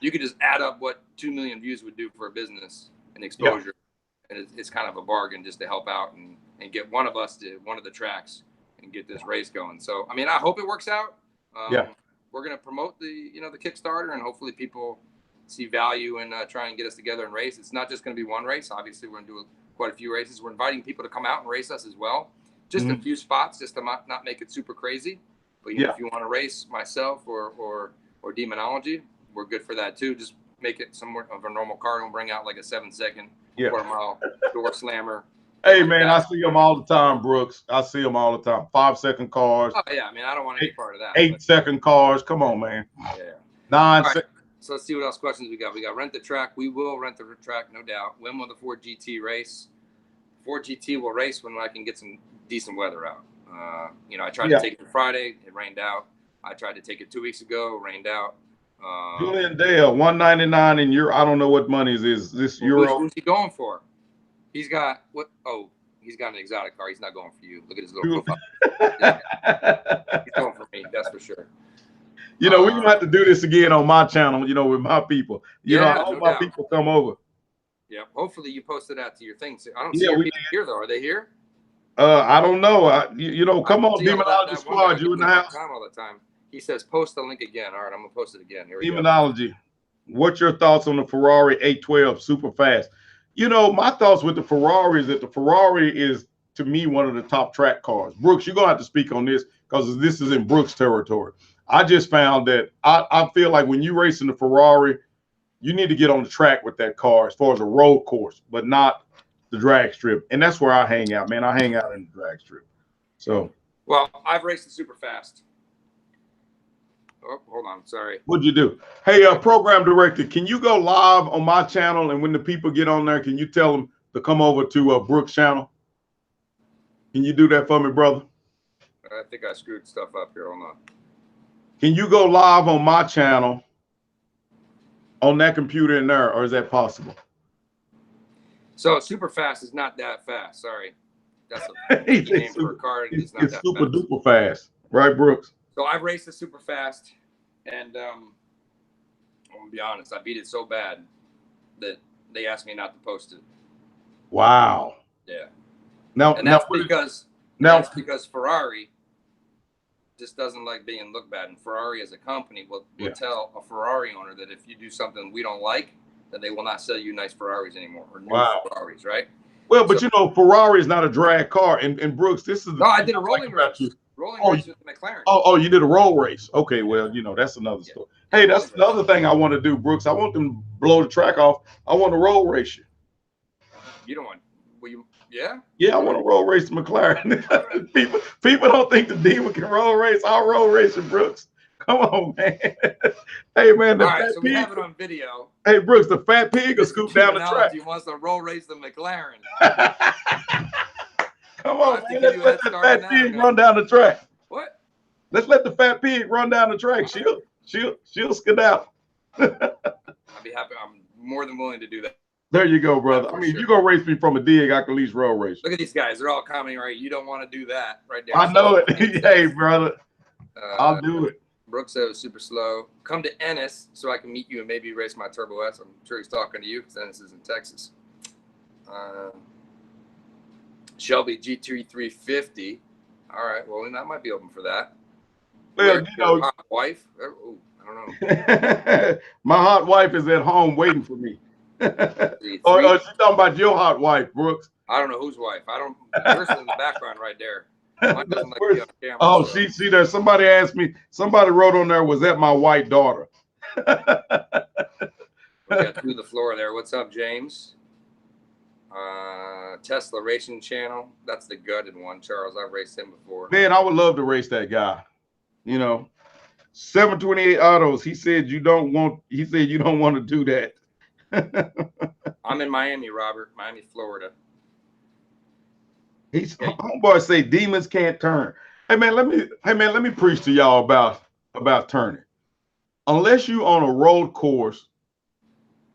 you could just add up what 2 million views would do for a business and exposure. And it's kind of a bargain just to help out and get one of us to one of the tracks and get this race going. So, I hope it works out. We're going to promote the Kickstarter, and hopefully people see value in trying to get us together and race. It's not just going to be one race. Obviously, we're going to do quite a few races. We're inviting people to come out and race us as well. Just a few spots, just to not make it super crazy. But if you want to race myself or Demonology, we're good for that too. Just make it somewhat of a normal car. Don't bring out like a 7-second quarter-mile door slammer. Hey, man, I see them all the time, Brooks. I see them all the time. 5-second cars. Oh, yeah. I don't want any part of that. 8-second cars. Come on, man. 9 seconds. So let's see what else questions we got. We got rent the track. We will rent the track, no doubt. When will the Ford GT race? Ford GT will race when I can get some decent weather out. I tried to take it Friday. It rained out. I tried to take it 2 weeks ago. It rained out. Julian Dale, $199 in euro. I don't know what money is this euro. Who's he going for? He's got what? Oh, he's got an exotic car. He's not going for you. Look at his little profile. He's going for me. That's for sure. We're gonna have to do this again on my channel. With my people. I hope my people come over. Yeah. Hopefully you posted that to your things. I don't see your people here though. Are they here? I don't know. You know, come on, Demonology Squad. You in the house? Time all the time. He says, post the link again. All right, I'm gonna post it again. Here we Demonology. Go. What's your thoughts on the Ferrari 812 super fast? You know, my thoughts with the Ferrari is that the Ferrari is, to me, one of the top track cars. Brooks, you're gonna have to speak on this because this is in Brooks territory. I just found that I feel like when you race in the Ferrari, you need to get on the track with that car as far as a road course, but not the drag strip. And that's where I hang out, man. I hang out in the drag strip. So, well, I've raced the super fast. Oh, hold on. Sorry. What'd you do? Hey, program director, can you go live on my channel? And when the people get on there, can you tell them to come over to Brooks' channel? Can you do that for me, brother? I think I screwed stuff up here. Hold on. Can you go live on my channel on that computer in there, or is that possible? So super fast is not that fast. Sorry. That's a name for a car. It's super duper fast. Right, Brooks? So I've raced the super fast, and I'm gonna be honest, I beat it so bad that they asked me not to post it. Wow. Yeah. That's because Ferrari just doesn't like being looked bad, and Ferrari as a company will tell a Ferrari owner that if you do something we don't like, then they will not sell you nice Ferraris anymore, or new Ferraris, right? Well, but you know, Ferrari is not a drag car, and Brooks, this is I did a rolling race. Rolling race with McLaren. Oh, you did a roll race. Okay, well, you know, that's another story. Hey, that's the other thing I want to do, Brooks. I want them to blow the track off. I want to roll race you. You don't want, will you? Yeah? Yeah, I want to roll race the McLaren. people don't think the Demon can roll race. I'll roll race you, Brooks. Come on, man. Hey, man. All right, so we have it on video. Hey, Brooks, the fat pig will scoop down the track. He wants to roll race the McLaren. Come on, man. Let's let the fat pig run down the track. What? Let's let the fat pig run down the track. She'll skedaddle. I'd be happy. I'm more than willing to do that. There you go, brother. I mean, you're gonna race me from a dig, I can at least roll race. Look at these guys. They're all commenting, right? You don't want to do that right there. I know it. Hey, brother. I'll do it. Brooks said it was super slow. Come to Ennis so I can meet you and maybe race my Turbo S. I'm sure he's talking to you because Ennis is in Texas. Shelby GT 350. All right, well, that might be open for that. Well, you know, hot wife. Oh, I don't know. My hot wife is at home waiting for me. Or she's talking about your hot wife, Brooks. I don't know whose wife. I don't. Person in the background right there. Mine doesn't like to be on camera. Oh, so. See there. Somebody asked me. Somebody wrote on there, was that my white daughter? We got through the floor there. What's up, James? Tesla Racing Channel. That's the gutted one, Charles. I've raced him before. Man, I would love to race that guy. You know, 728 autos. He said you don't want. He said you don't want to do that. I'm in Miami, Robert. Miami, Florida. Homeboy say demons can't turn. Hey man, let me preach to y'all about turning. Unless you on a road course,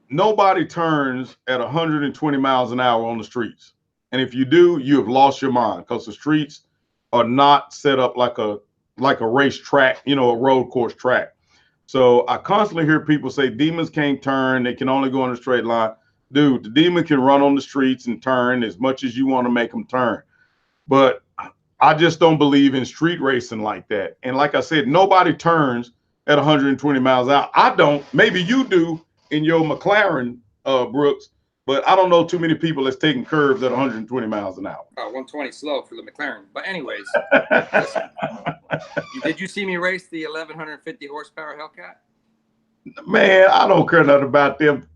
nobody turns at 120 miles an hour on the streets. And if you do, you have lost your mind because the streets are not set up like a race track, you know, a road course track. So I constantly hear people say demons can't turn, they can only go in a straight line. Dude, the demon can run on the streets and turn as much as you want to make them turn. But I just don't believe in street racing like that. And like I said, nobody turns at 120 miles an hour. I don't. Maybe you do in your McLaren, Brooks, but I don't know too many people that's taking curves at 120 miles an hour. 120 slow for the McLaren. But anyways, listen, did you see me race the 1150 horsepower Hellcat? Man, I don't care nothing about them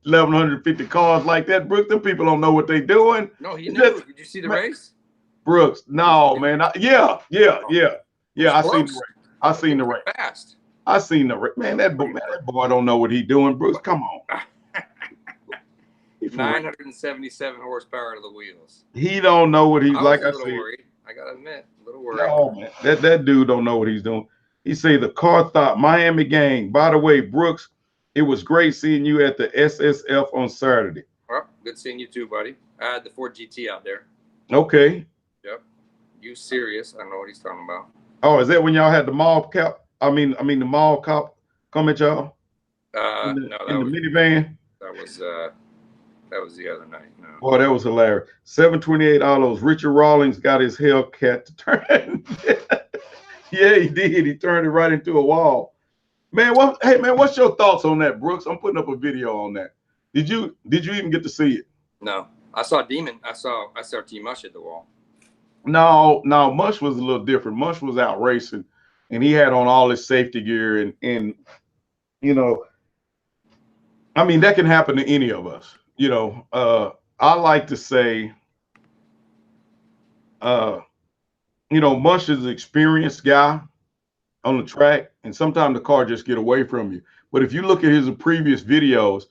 1150 cars like that, Brooks. Them people don't know what they doing. No, he knew. Did you see the race? Brooks, no, man. Yeah. I seen the race. Fast. I seen the race. Man, that boy don't know what he doing. Brooks, come on. 977 horsepower to the wheels. He don't know what he's like. I said. Worried. I gotta admit, a little worried. No, man. That dude don't know what he's doing. He say the car thought Miami gang. By the way, Brooks, it was great seeing you at the SSF on Saturday. Well, good seeing you too, buddy. I had the Ford GT out there. Okay. Yep. You serious? I don't know what he's talking about. Oh, is that when y'all had the mall cop? I mean the mall cop come at y'all? No, in the minivan. That was That was the other night. No. Boy, that was hilarious. 728 all those. Richard Rawlings got his Hellcat to turn. Yeah, he did. He turned it right into a wall. Man, hey man, what's your thoughts on that, Brooks? I'm putting up a video on that. Did you even get to see it? No. I saw Demon. I saw T Mush at the wall. No, Mush was a little different. Mush was out racing and he had on all his safety gear and you know, I mean, that can happen to any of us. You know, I like to say, you know, Mush is an experienced guy on the track, and sometimes the car just get away from you. But if you look at his previous videos,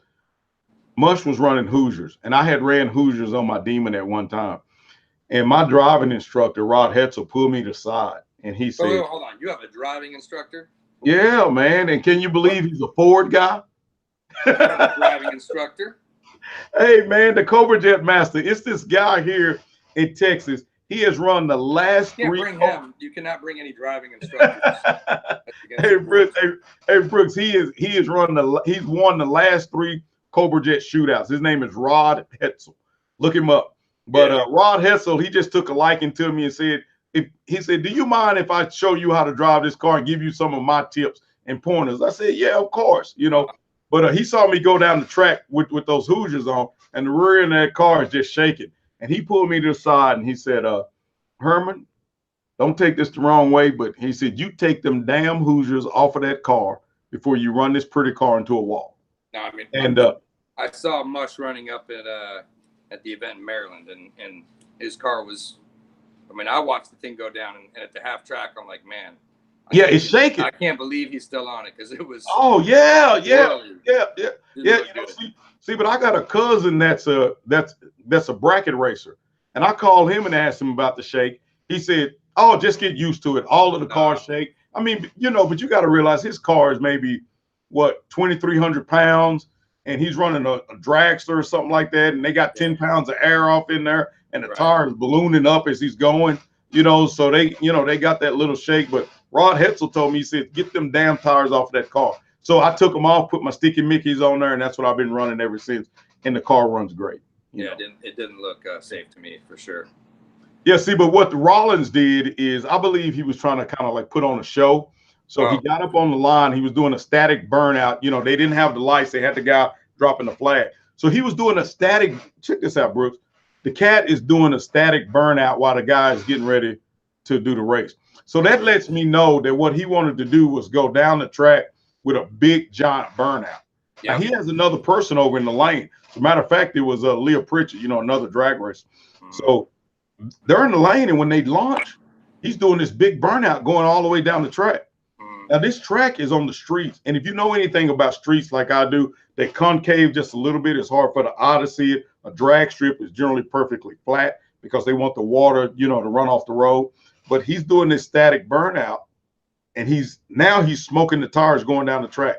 Mush was running Hoosiers, and I had ran Hoosiers on my Demon at one time. And my driving instructor, Rod Hetzel, pulled me to the side, and he said, "Oh, hold on, you have a driving instructor?" Yeah, man. And can you believe he's a Ford guy? Driving instructor. Hey, man, the Cobra Jet Master. It's this guy here in Texas. He has run the last you can't three. Bring him. You cannot bring any driving instructors. Hey, Brooks. He's won the last 3 Cobra Jet shootouts. His name is Rod Hetzel. Look him up. But Rod Hetzel, he just took a liking to me and said, he said, "Do you mind if I show you how to drive this car and give you some of my tips and pointers?" I said, "Yeah, of course." You know. But he saw me go down the track with those Hoosiers on, and the rear end of that car is just shaking. And he pulled me to the side and he said, "Herman, don't take this the wrong way, but," he said, "you take them damn Hoosiers off of that car before you run this pretty car into a wall." No, I mean, and I saw Mush running up at the event in Maryland, and his car was. I mean, I watched the thing go down, and at the half track, I'm like, man. Yeah, it's shaking. I can't believe he's still on it because it was. Oh yeah. You know, see, but I got a cousin that's a bracket racer, and I called him and asked him about the shake. He said, "Oh, just get used to it. All of the cars shake." I mean, you know, but you got to realize his car is maybe what 2,300 pounds, and he's running a dragster or something like that, and they got 10 pounds of air off in there, and the tire is ballooning up as he's going. You know, so they got that little shake, but Rod Hetzel told me, he said, "Get them damn tires off of that car." So I took them off, put my sticky Mickeys on there, and that's what I've been running ever since. And the car runs great. Yeah, it didn't look safe to me for sure. Yeah, see, but what Rollins did is, I believe he was trying to kind of like put on a show. So he got up on the line. He was doing a static burnout. You know, they didn't have the lights. They had the guy dropping the flag. So he was doing a static. Check this out, Brooks. The cat is doing a static burnout while the guy is getting ready to do the race. So that lets me know that what he wanted to do was go down the track with a big giant burnout. Now, he has another person over in the lane. As a matter of fact, it was Leah Pritchard, you know, another drag racer. So they're in the lane, and when they launch, he's doing this big burnout going all the way down the track. Now, this track is on the streets, and if you know anything about streets like I do, they concave just a little bit. It's hard for the eye to see it. A drag strip is generally perfectly flat because they want the water, you know, to run off the road. But he's doing this static burnout, and he's smoking the tires going down the track.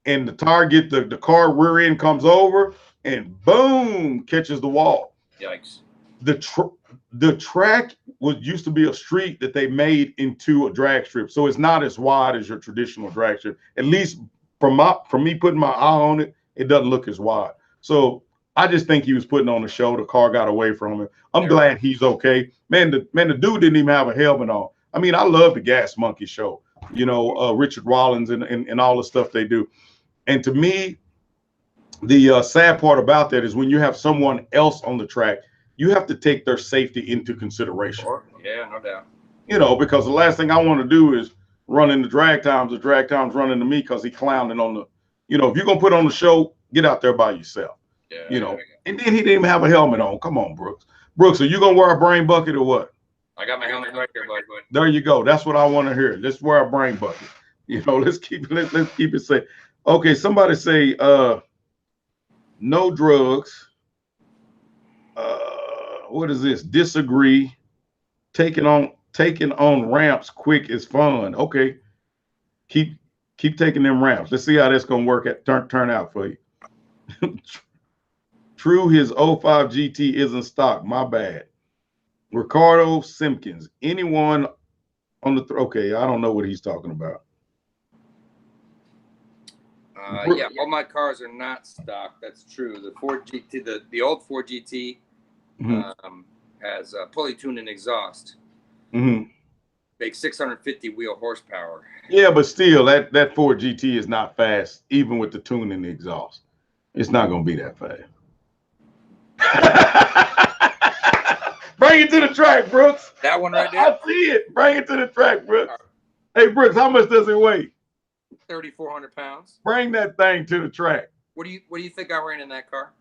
And the tire the car rear end comes over and boom, catches the wall. Yikes. The track used to be a street that they made into a drag strip. So it's not as wide as your traditional drag strip. At least from me putting my eye on it, it doesn't look as wide. So I just think he was putting on a show. The car got away from him. I'm glad he's okay. Man, the dude didn't even have a helmet on. I mean, I love the Gas Monkey show, you know, Richard Rollins and all the stuff they do. And to me, the sad part about that is when you have someone else on the track, you have to take their safety into consideration. Yeah, no doubt. You know, because the last thing I want to do is run into DragTimes, or DragTimes run into me because he clowning on the, you know, if you're going to put on the show, get out there by yourself. Yeah, you know, and then he didn't even have a helmet on. Come on, Brooks. Brooks, are you going to wear a brain bucket or what? I got my helmet right here, bud. There you go. That's what I want to hear. Let's wear a brain bucket. You know, let's keep it safe. Okay, somebody say no drugs. What is this? Disagree. Taking on ramps quick is fun. Okay. Keep taking them ramps. Let's see how that's gonna work turn out for you. True, his 05 GT isn't stock. My bad. Ricardo Simpkins. Anyone on the okay, I don't know what he's talking about. Yeah, all my cars are not stock. That's true. The Ford GT, the old Ford GT, has pulley tuned and exhaust. Makes 650 wheel horsepower. Yeah, but still, that Ford GT is not fast, even with the tuning and the exhaust. It's not gonna be that fast. Bring it to the track, Brooks. That one right there. I see it. Bring it to the track, Brooks. Hey, Brooks, how much does it weigh? 3,400 pounds. Bring that thing to the track. What do you think I ran in that car?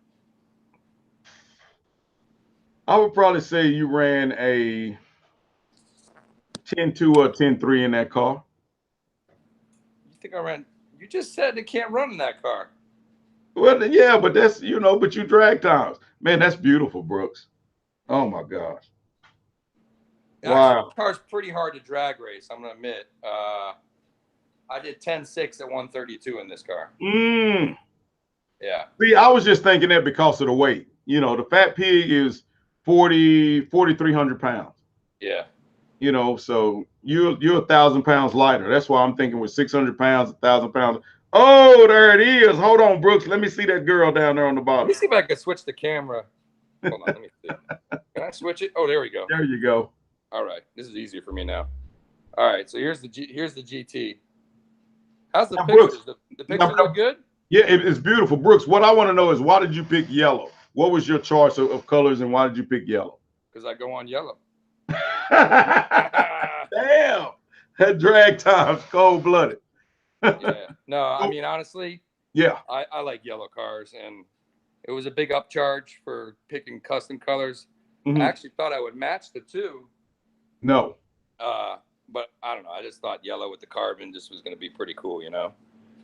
I would probably say you ran a 10.2 or 10.3 in that car. You think I ran? You just said it can't run in that car. Well, yeah, but that's, but you drag times. Man, that's beautiful, Brooks. Oh my gosh. Wow. The car's pretty hard to drag race, I'm gonna admit. I did 10.6 at 132 in this car. Yeah. See, I was just thinking that because of the weight. The Fat Pig is 4,300 pounds. Yeah. So you're 1,000 pounds lighter. That's why I'm thinking with 600 pounds, 1,000 pounds. Oh, there it is. Hold on, Brooks. Let me see that girl down there on the bottom. Let me see if I can switch the camera. Hold on, let me see. Can I switch it? Oh, there we go. There you go. All right, this is easier for me now. All right, so here's the GT. How's the pictures? The pictures look good? Yeah, it's beautiful. Brooks, what I want to know is, why did you pick yellow? What was your choice of colors, and why did you pick yellow? Because I go on yellow. Damn, that DragTimes, cold-blooded. Yeah, no, I mean, honestly, yeah, I like yellow cars, and it was a big upcharge for picking custom colors. I actually thought I would match the two. No. But I don't know. I just thought yellow with the carbon just was going to be pretty cool, And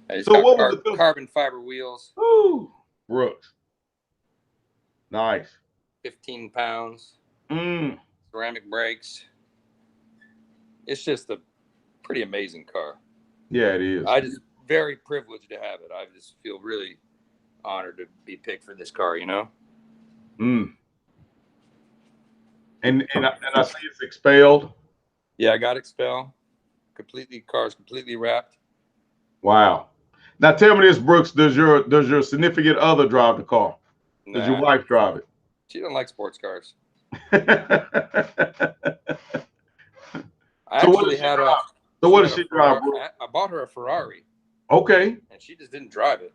it's so got what was the carbon fiber wheels? Ooh, Brooks. Nice. 15 pounds. Ceramic brakes. It's just a pretty amazing car. Yeah, it is. I just very privileged to have it. I just feel really honored to be picked for this car, And I see it's expelled. Yeah, I got expelled. Car's completely wrapped. Wow. Now tell me this, Brooks. Does your significant other drive the car? Nah, does your wife drive it? She doesn't like sports cars. So what does she drive? I bought her a Ferrari. Okay. And she just didn't drive it.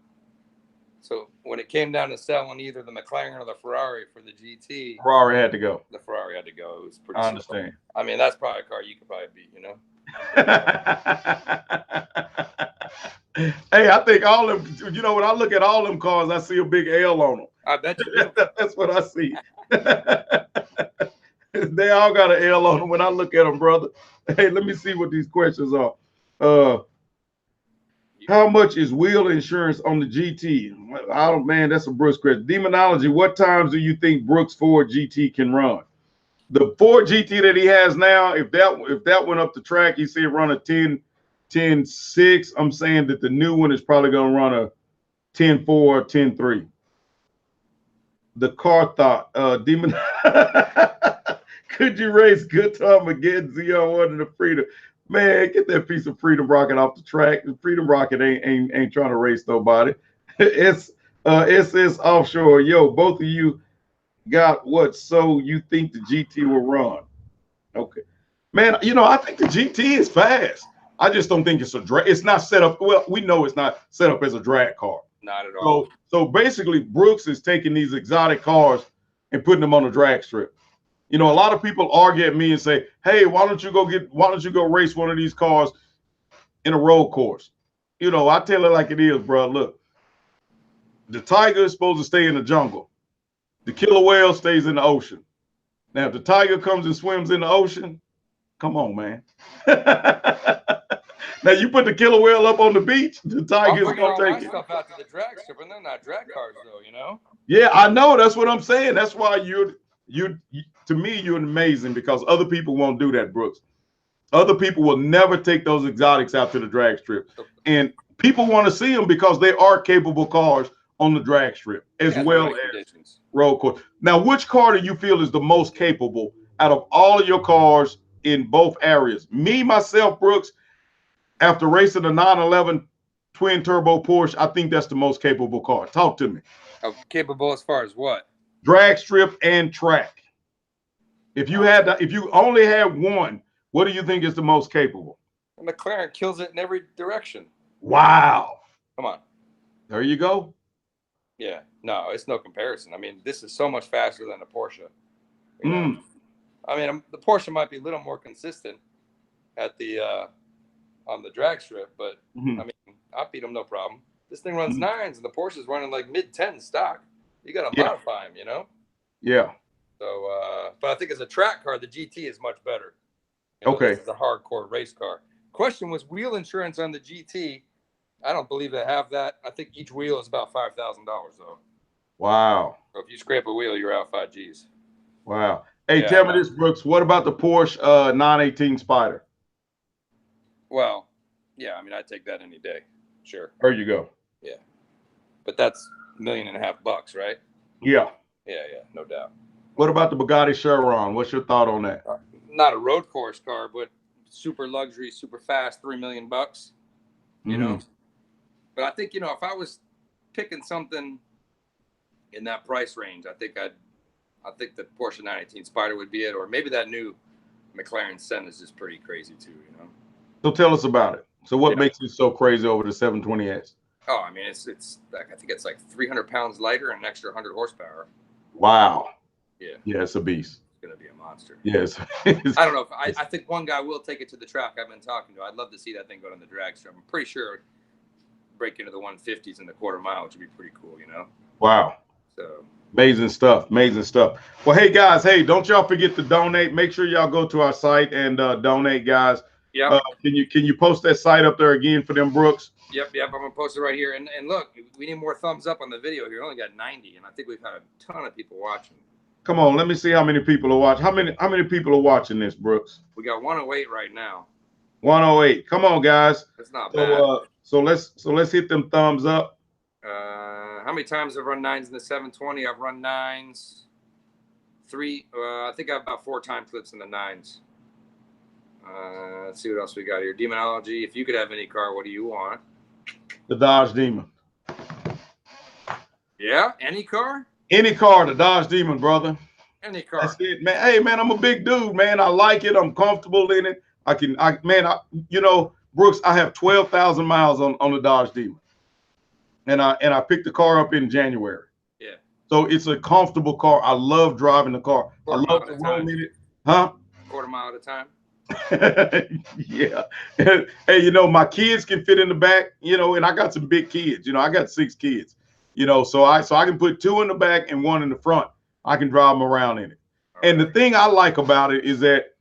So when it came down to selling either the McLaren or the Ferrari for the GT, Ferrari had to go. The Ferrari had to go. It was pretty. I understand. Simple. I mean, that's probably a car you could probably beat, Hey, I think all them. When I look at all them cars, I see a big L on them. I bet you do. That's what I see. They all got an L on them when I look at them, brother. Hey, let me see what these questions are. How much is wheel insurance on the GT? Man, that's a Brooks question. Demonology, what times do you think Brooks Ford GT can run? The Ford GT that he has now, if that went up the track, he said run a 10.6. I'm saying that the new one is probably going to run a 10.4 or 10.3. The car thought, Demon, could you race Good Time again? Zion wanted the Freedom. Man, get that piece of Freedom Rocket off the track. The Freedom Rocket ain't trying to race nobody. It's SS Offshore. Yo, both of you got what? So you think the GT will run? Okay, man. I think the GT is fast. I just don't think it's a drag. It's not set up. Well, we know it's not set up as a drag car. Not at all. So basically, Brooks is taking these exotic cars and putting them on a drag strip. A lot of people argue at me and say, "Hey, why don't you go race one of these cars in a road course?" I tell it like it is, bro. Look, the tiger is supposed to stay in the jungle. The killer whale stays in the ocean. Now, if the tiger comes and swims in the ocean, come on, man. Now you put the killer whale up on the beach, the tiger's gonna take it. Stuff out to the drag strip, and they're not drag cars, though. Yeah, I know. That's what I'm saying. That's why to me, you're amazing, because other people won't do that, Brooks. Other people will never take those exotics out to the drag strip. And people want to see them because they are capable cars on the drag strip as well as road course. Now, which car do you feel is the most capable out of all of your cars in both areas? Me, myself, Brooks, after racing the 911 twin turbo Porsche, I think that's the most capable car. Talk to me. Oh, capable as far as what? Drag strip and track. If you only had one, what do you think is the most capable? McLaren kills it in every direction. Wow. Come on. There you go. Yeah. No, it's no comparison. I mean, this is so much faster than a Porsche. You know? I mean, the Porsche might be a little more consistent at the on the drag strip, but I mean, I beat them no problem. This thing runs 9s, and the Porsche's running like mid-10 stock. You got to modify them, you know? Yeah. So, but I think as a track car, the GT is much better. You know, okay. This is a hardcore race car. Question was wheel insurance on the GT. I don't believe they have that. I think each wheel is about $5,000 though. Wow. So if you scrape a wheel, you're out 5 G's. Wow. Hey, tell me this, Brooks. What about the Porsche 918 Spider? Well, yeah, I mean, I'd take that any day. Sure. There you go. Yeah. But that's $1.5 million, right? Yeah. Yeah, no doubt. What about the Bugatti Chiron? What's your thought on that? Not a road course car, but super luxury, super fast, $3 million. You know? But I think, you know, if I was picking something in that price range, I think the Porsche 918 Spider would be it, or maybe that new McLaren Senna is just pretty crazy too, you know. So tell us about it. So what makes it so crazy over the 720S? Oh, I mean, it's like, I think it's like 300 pounds lighter and an extra 100 horsepower. Wow. Yeah. Yeah, it's a beast. It's gonna be a monster. Yes. I don't know if I think one guy will take it to the track. I've been talking to. I'd love to see that thing go on the drag strip. I'm pretty sure break into the 150s in the quarter mile, which would be pretty cool, you know. Wow. So amazing stuff. Amazing stuff. Well, hey guys, hey, don't y'all forget to donate. Make sure y'all go to our site and donate, guys. Yeah. Can you post that site up there again for them, Brooks? Yep. I'm gonna post it right here. And look, we need more thumbs up on the video here. We only got 90, and I think we've had a ton of people watching. Come on, let me see how many people are watching. How many people are watching this, Brooks? We got 108 right now. 108. Come on, guys. That's not bad. So let's hit them thumbs up. How many times have I run 9s in the 720? I've run 9s 3. I think I have about 4 time clips in the 9s. Let's see what else we got here. Demonology. If you could have any car, what do you want? The Dodge Demon. Yeah, any car? Any car, the Dodge Demon, brother. Any car. That's it, man. Hey, man, I'm a big dude, man. I like it. I'm comfortable in it. You know, Brooks, I have 12,000 miles on the Dodge Demon. And I picked the car up in January. Yeah. So it's a comfortable car. I love driving the car. I love to roll in it. Huh? Quarter mile at a time. Yeah. Hey, you know, my kids can fit in the back, you know, and I got some big kids. You know, I got 6 kids. You know, so I can put 2 in the back and 1 in the front. I can drive them around in it. And the thing I like about it is that,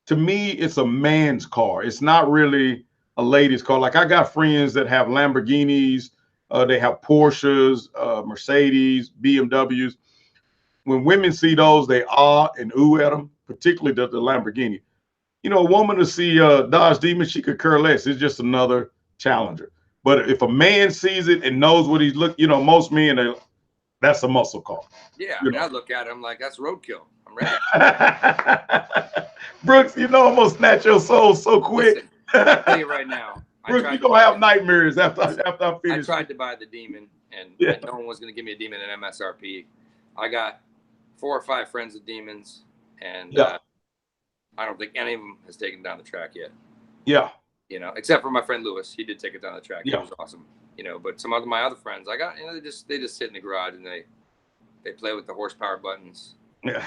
to me, it's a man's car. It's not really a lady's car. Like, I got friends that have Lamborghinis, they have Porsches, Mercedes, BMWs. When women see those, they ah and ooh at them, particularly the Lamborghini. You know, a woman to see Dodge Demon, she could care less. It's just another Challenger. But if a man sees it and knows what he's looking, you know, most men, that's a muscle car. Yeah, I mean, I look at him like that's roadkill. I'm ready. Brooks, you know I'm gonna snatch your soul so quick. Listen, I'll tell you right now. Brooks, you're gonna have nightmares after I finish. I tried to buy the Demon, and no one was gonna give me a Demon at MSRP. I got 4 or 5 friends with Demons, and I don't think any of them has taken down the track yet. Yeah. You know, except for my friend Lewis, he did take it down the track. Yeah. He was awesome. You know, but some of my other friends, I got, you know, they just sit in the garage and they play with the horsepower buttons. Yeah.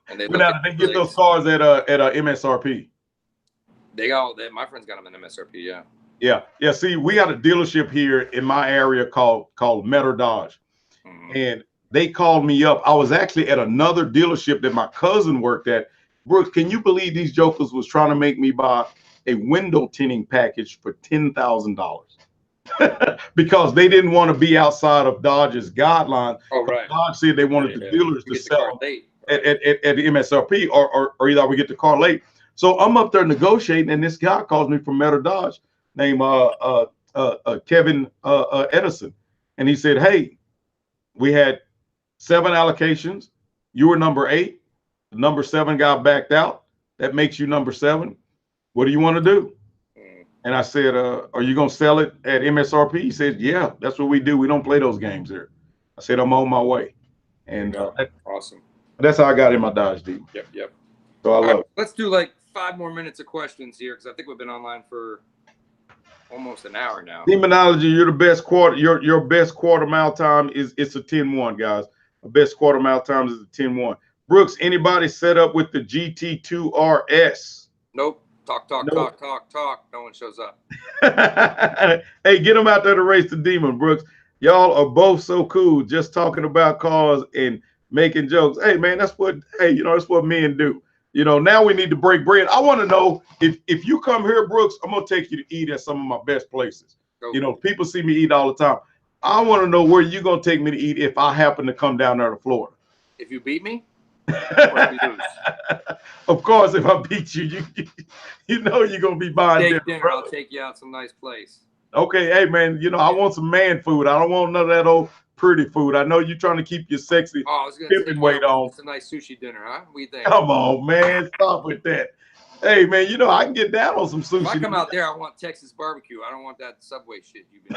And they get those cars at MSRP. My friends got them in MSRP. Yeah. See, we got a dealership here in my area called Metter Dodge, and they called me up. I was actually at another dealership that my cousin worked at. Brooks, can you believe these jokers was trying to make me buy a window tinting package for $10,000 because they didn't want to be outside of Dodge's guidelines. Oh, right. Dodge said they wanted the dealers to sell at the MSRP or either we get the car late. So I'm up there negotiating, and this guy calls me from Metter Dodge named Kevin Edison, and he said, "Hey, we had 7 allocations. You were number 8. The number 7 got backed out. That makes you number 7. What do you want to do?" And I said, are you gonna sell it at MSRP? He said, yeah, that's what we do. We don't play those games here. I said, I'm on my way. And awesome. That's how I got in my Dodge Demon. Yep. So I love it. Let's do like 5 more minutes of questions here, because I think we've been online for almost an hour now. Demonology, you're the best quarter. Your best quarter mile time it's a 10-1, guys. The best quarter mile time is a 10-1. Brooks, anybody set up with the GT2 RS? Nope. Talk. No one shows up. Hey, get them out there to race the Demon, Brooks. Y'all are both so cool, just talking about cars and making jokes. Hey, man, that's what men do. Now we need to break bread. I want to know if you come here, Brooks, I'm gonna take you to eat at some of my best places. People see me eat all the time. I want to know where you're gonna take me to eat if I happen to come down there to Florida. If you beat me? Or you lose? Of course, if I beat you, you're gonna be buying dinner. I'll take you out some nice place. Okay, hey man, I want some man food. I don't want none of that old pretty food. I know you're trying to keep your sexy pimping weight on. It's a nice sushi dinner, huh? What do you think? Come on, man, stop with that. Hey man, I can get down on some sushi. If I come out there, I want Texas barbecue. I don't want that Subway shit you've been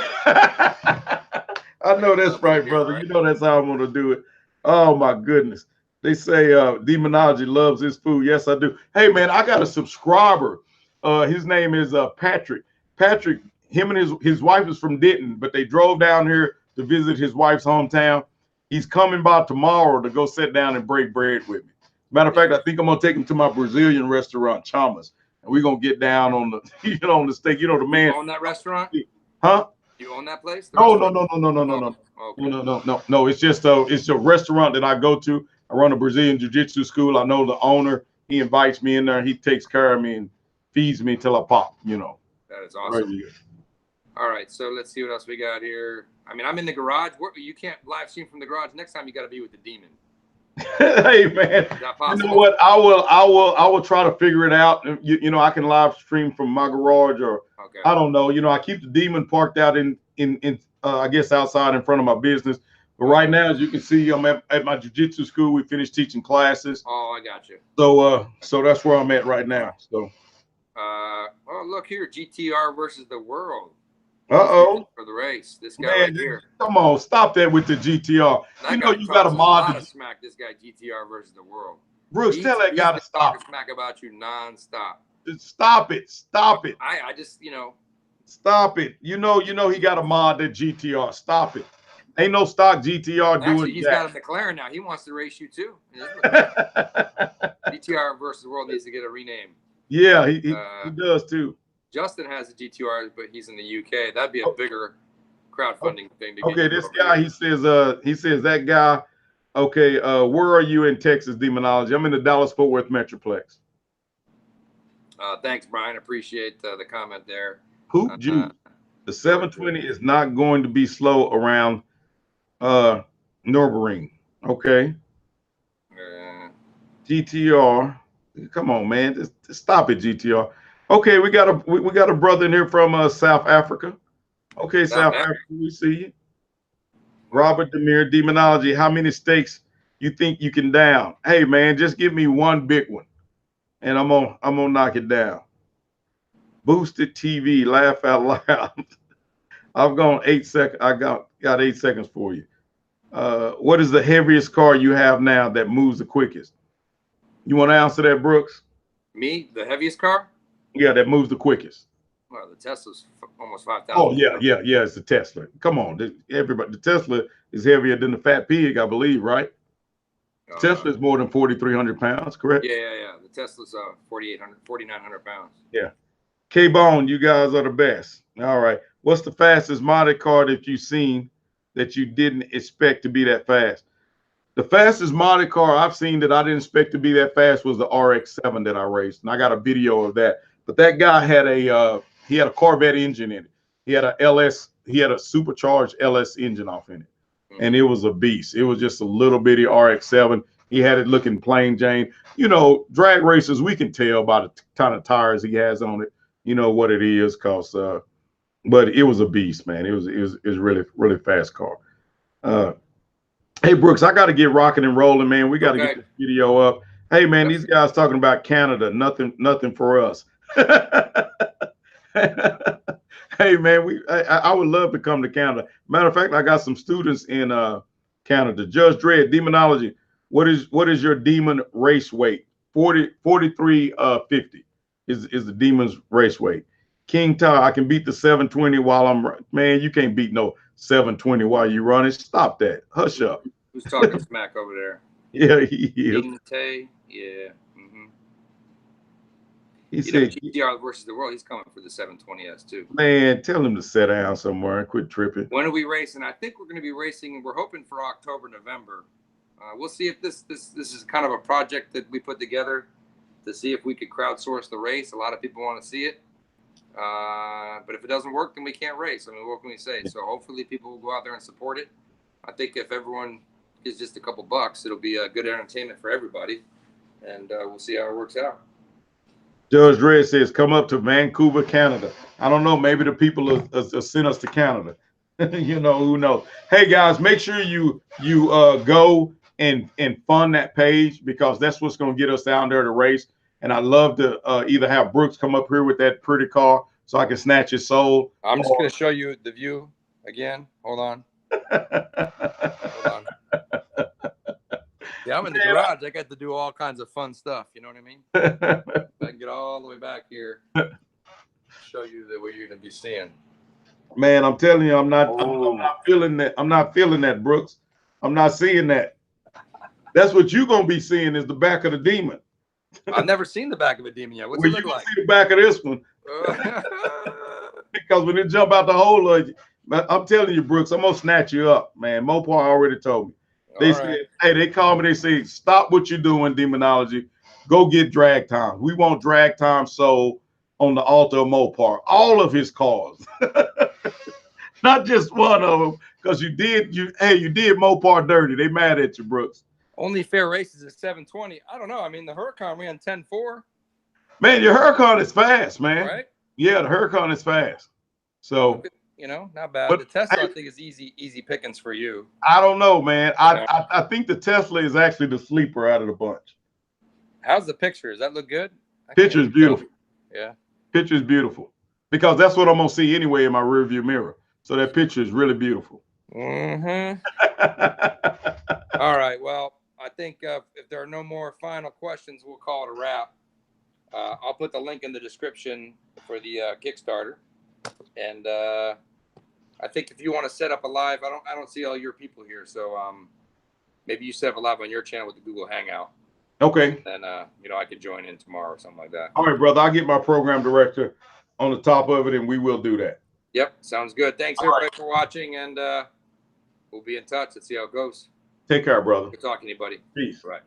I know that's right, brother. Right? That's how I'm gonna do it. Oh my goodness. They say Demonology loves his food. Yes, I do. Hey, man, I got a subscriber. His name is Patrick. Patrick, him and his wife is from Denton, but they drove down here to visit his wife's hometown. He's coming by tomorrow to go sit down and break bread with me. Matter of fact, I think I'm going to take him to my Brazilian restaurant, Chamas, and we're going to get down on the, on the steak. The man. You own that restaurant? Huh? You own that place? No. Okay. No. It's just it's a restaurant that I go to. I run a Brazilian jiu-jitsu school. I know the owner. He invites me in there. He takes care of me and feeds me until I pop, That is awesome. Right. All right, so let's see what else we got here. I mean, I'm in the garage. You can't live stream from the garage. Next time you got to be with the Demon. Hey man, you know what? I will try to figure it out. I can live stream from my garage, or I don't know. I keep the Demon parked out in I guess outside in front of my business. But right now, as you can see, I'm at my jiu-jitsu school. We finished teaching classes. Oh, I got you. So that's where I'm at right now. So. Oh, look here, GTR versus the world. Uh-oh. For the race, this guy right here. Come on, stop that with the GTR. You got a mod to smack this guy GTR versus the world. Brooks, tell that guy to stop. Smack about you nonstop. Stop it. I just Stop it. He got a mod that GTR. Stop it. Ain't no stock GTR doing. Actually, he's got a McLaren now. He wants to race you too. GTR versus the world needs to get a rename. Yeah, he does too. Justin has a GTR, but he's in the UK. That'd be a bigger crowdfunding thing. This guy, he says that guy. Okay, where are you in Texas, Demonology? I'm in the Dallas-Fort Worth Metroplex. Thanks, Brian. Appreciate the comment there. Hoop Juice. The 720 is not going to be slow around Nürburgring. Okay. GTR. Come on, man. Just stop it, GTR. Okay, we got a brother in here from South Africa. Okay, South Africa, we see you. Robert Demir, Demonology. How many steaks you think you can down? Hey, man, just give me one big one, and I'm gonna knock it down. Boosted TV, laugh out loud. I've gone 8 seconds. I got 8 seconds for you. What is the heaviest car you have now that moves the quickest? You want to answer that, Brooks? Me, the heaviest car? Yeah, that moves the quickest. Well, the Tesla's almost 5,000. Oh yeah, it's the Tesla. Come on, the Tesla is heavier than the Fat Pig, I believe, right? Tesla is more than 4,300 pounds, correct? Yeah. The Tesla's 4,900 pounds. Yeah. K-Bone, you guys are the best. All right. What's the fastest modded car that you've seen that you didn't expect to be that fast? The fastest modded car I've seen that I didn't expect to be that fast was the RX-7 that I raced, and I got a video of that. But that guy had a Corvette engine in it. He had a supercharged LS engine off in it, and it was a beast. It was just a little bitty RX-7. He had it looking plain Jane. Drag racers, we can tell by the kind of tires he has on it. What it is, but it was a beast, man. It was really, really fast car. Hey Brooks, I got to get rocking and rolling, man. We got to get this video up. Hey man, these guys talking about Canada, nothing for us. Hey man, I would love to come to Canada. Matter of fact, I got some students in Canada. Judge Dredd, Demonology. What is your demon race weight? 43 50 is the demon's race weight. King Tower, I can beat the 720 while I'm man, you can't beat no 720 while you running. Stop that. Hush up. Who's talking smack over there? Yeah, he is. Yeah. He said, GTR versus the world. He's coming for the 720S too. Man, tell him to sit down somewhere and quit tripping. When are we racing? I think we're going to be racing. We're hoping for October, November. We'll see if this is kind of a project that we put together to see if we could crowdsource the race. A lot of people want to see it, but if it doesn't work, then we can't race. I mean, what can we say? So hopefully people will go out there and support it. I think if everyone gives just a couple bucks, it'll be a good entertainment for everybody, and we'll see how it works out. Judge Dredd says, come up to Vancouver, Canada. I don't know. Maybe the people will send us to Canada. You know, who knows? Hey, guys, make sure you go and fund that page, because that's what's going to get us down there to race. And I'd love to either have Brooks come up here with that pretty car so I can snatch his soul. I'm just going to show you the view again. Hold on. Hold on. Yeah, I'm in the garage. I got to do all kinds of fun stuff. You know what I mean? I can get all the way back here, show you what you're going to be seeing. Man, I'm telling you, I'm not feeling that. I'm not feeling that, Brooks. I'm not seeing that. That's what you're going to be seeing, is the back of the demon. I've never seen the back of a demon yet. What's it look like? See the back of this one. Because when it jump out the hole, I'm telling you, Brooks, I'm going to snatch you up, man. Mopar already told me. They said, hey, they called me. They say, stop what you're doing, Demonology. Go get DragTimes. We want DragTimes sold on the altar of Mopar. All of his cars, not just one of them. Because you did Mopar dirty. They mad at you, Brooks. Only fair races is 720. I don't know. I mean, the Huracan ran 10.4. Man, your Huracan is fast, man. Right? Yeah, the Huracan is fast. So. You know, not bad. But the Tesla, I think, is easy pickings for you. I don't know, man. I think the Tesla is actually the sleeper out of the bunch. How's the picture? Does that look good? Picture is beautiful. Yeah. Picture is beautiful. Because that's what I'm going to see anyway in my rearview mirror. So that picture is really beautiful. Mm-hmm. All right. Well, I think if there are no more final questions, we'll call it a wrap. I'll put the link in the description for the Kickstarter. And I think if you want to set up a live, I don't see all your people here, so maybe you set up a live on your channel with the Google Hangout. Okay. And you know, I could join in tomorrow or something like that. All right, brother. I'll get my program director on the top of it, and we will do that. Yep, sounds good. Thanks everybody for watching, and we'll be in touch. Let's see how it goes. Take care, brother. Good talking to you, buddy. Peace. Right.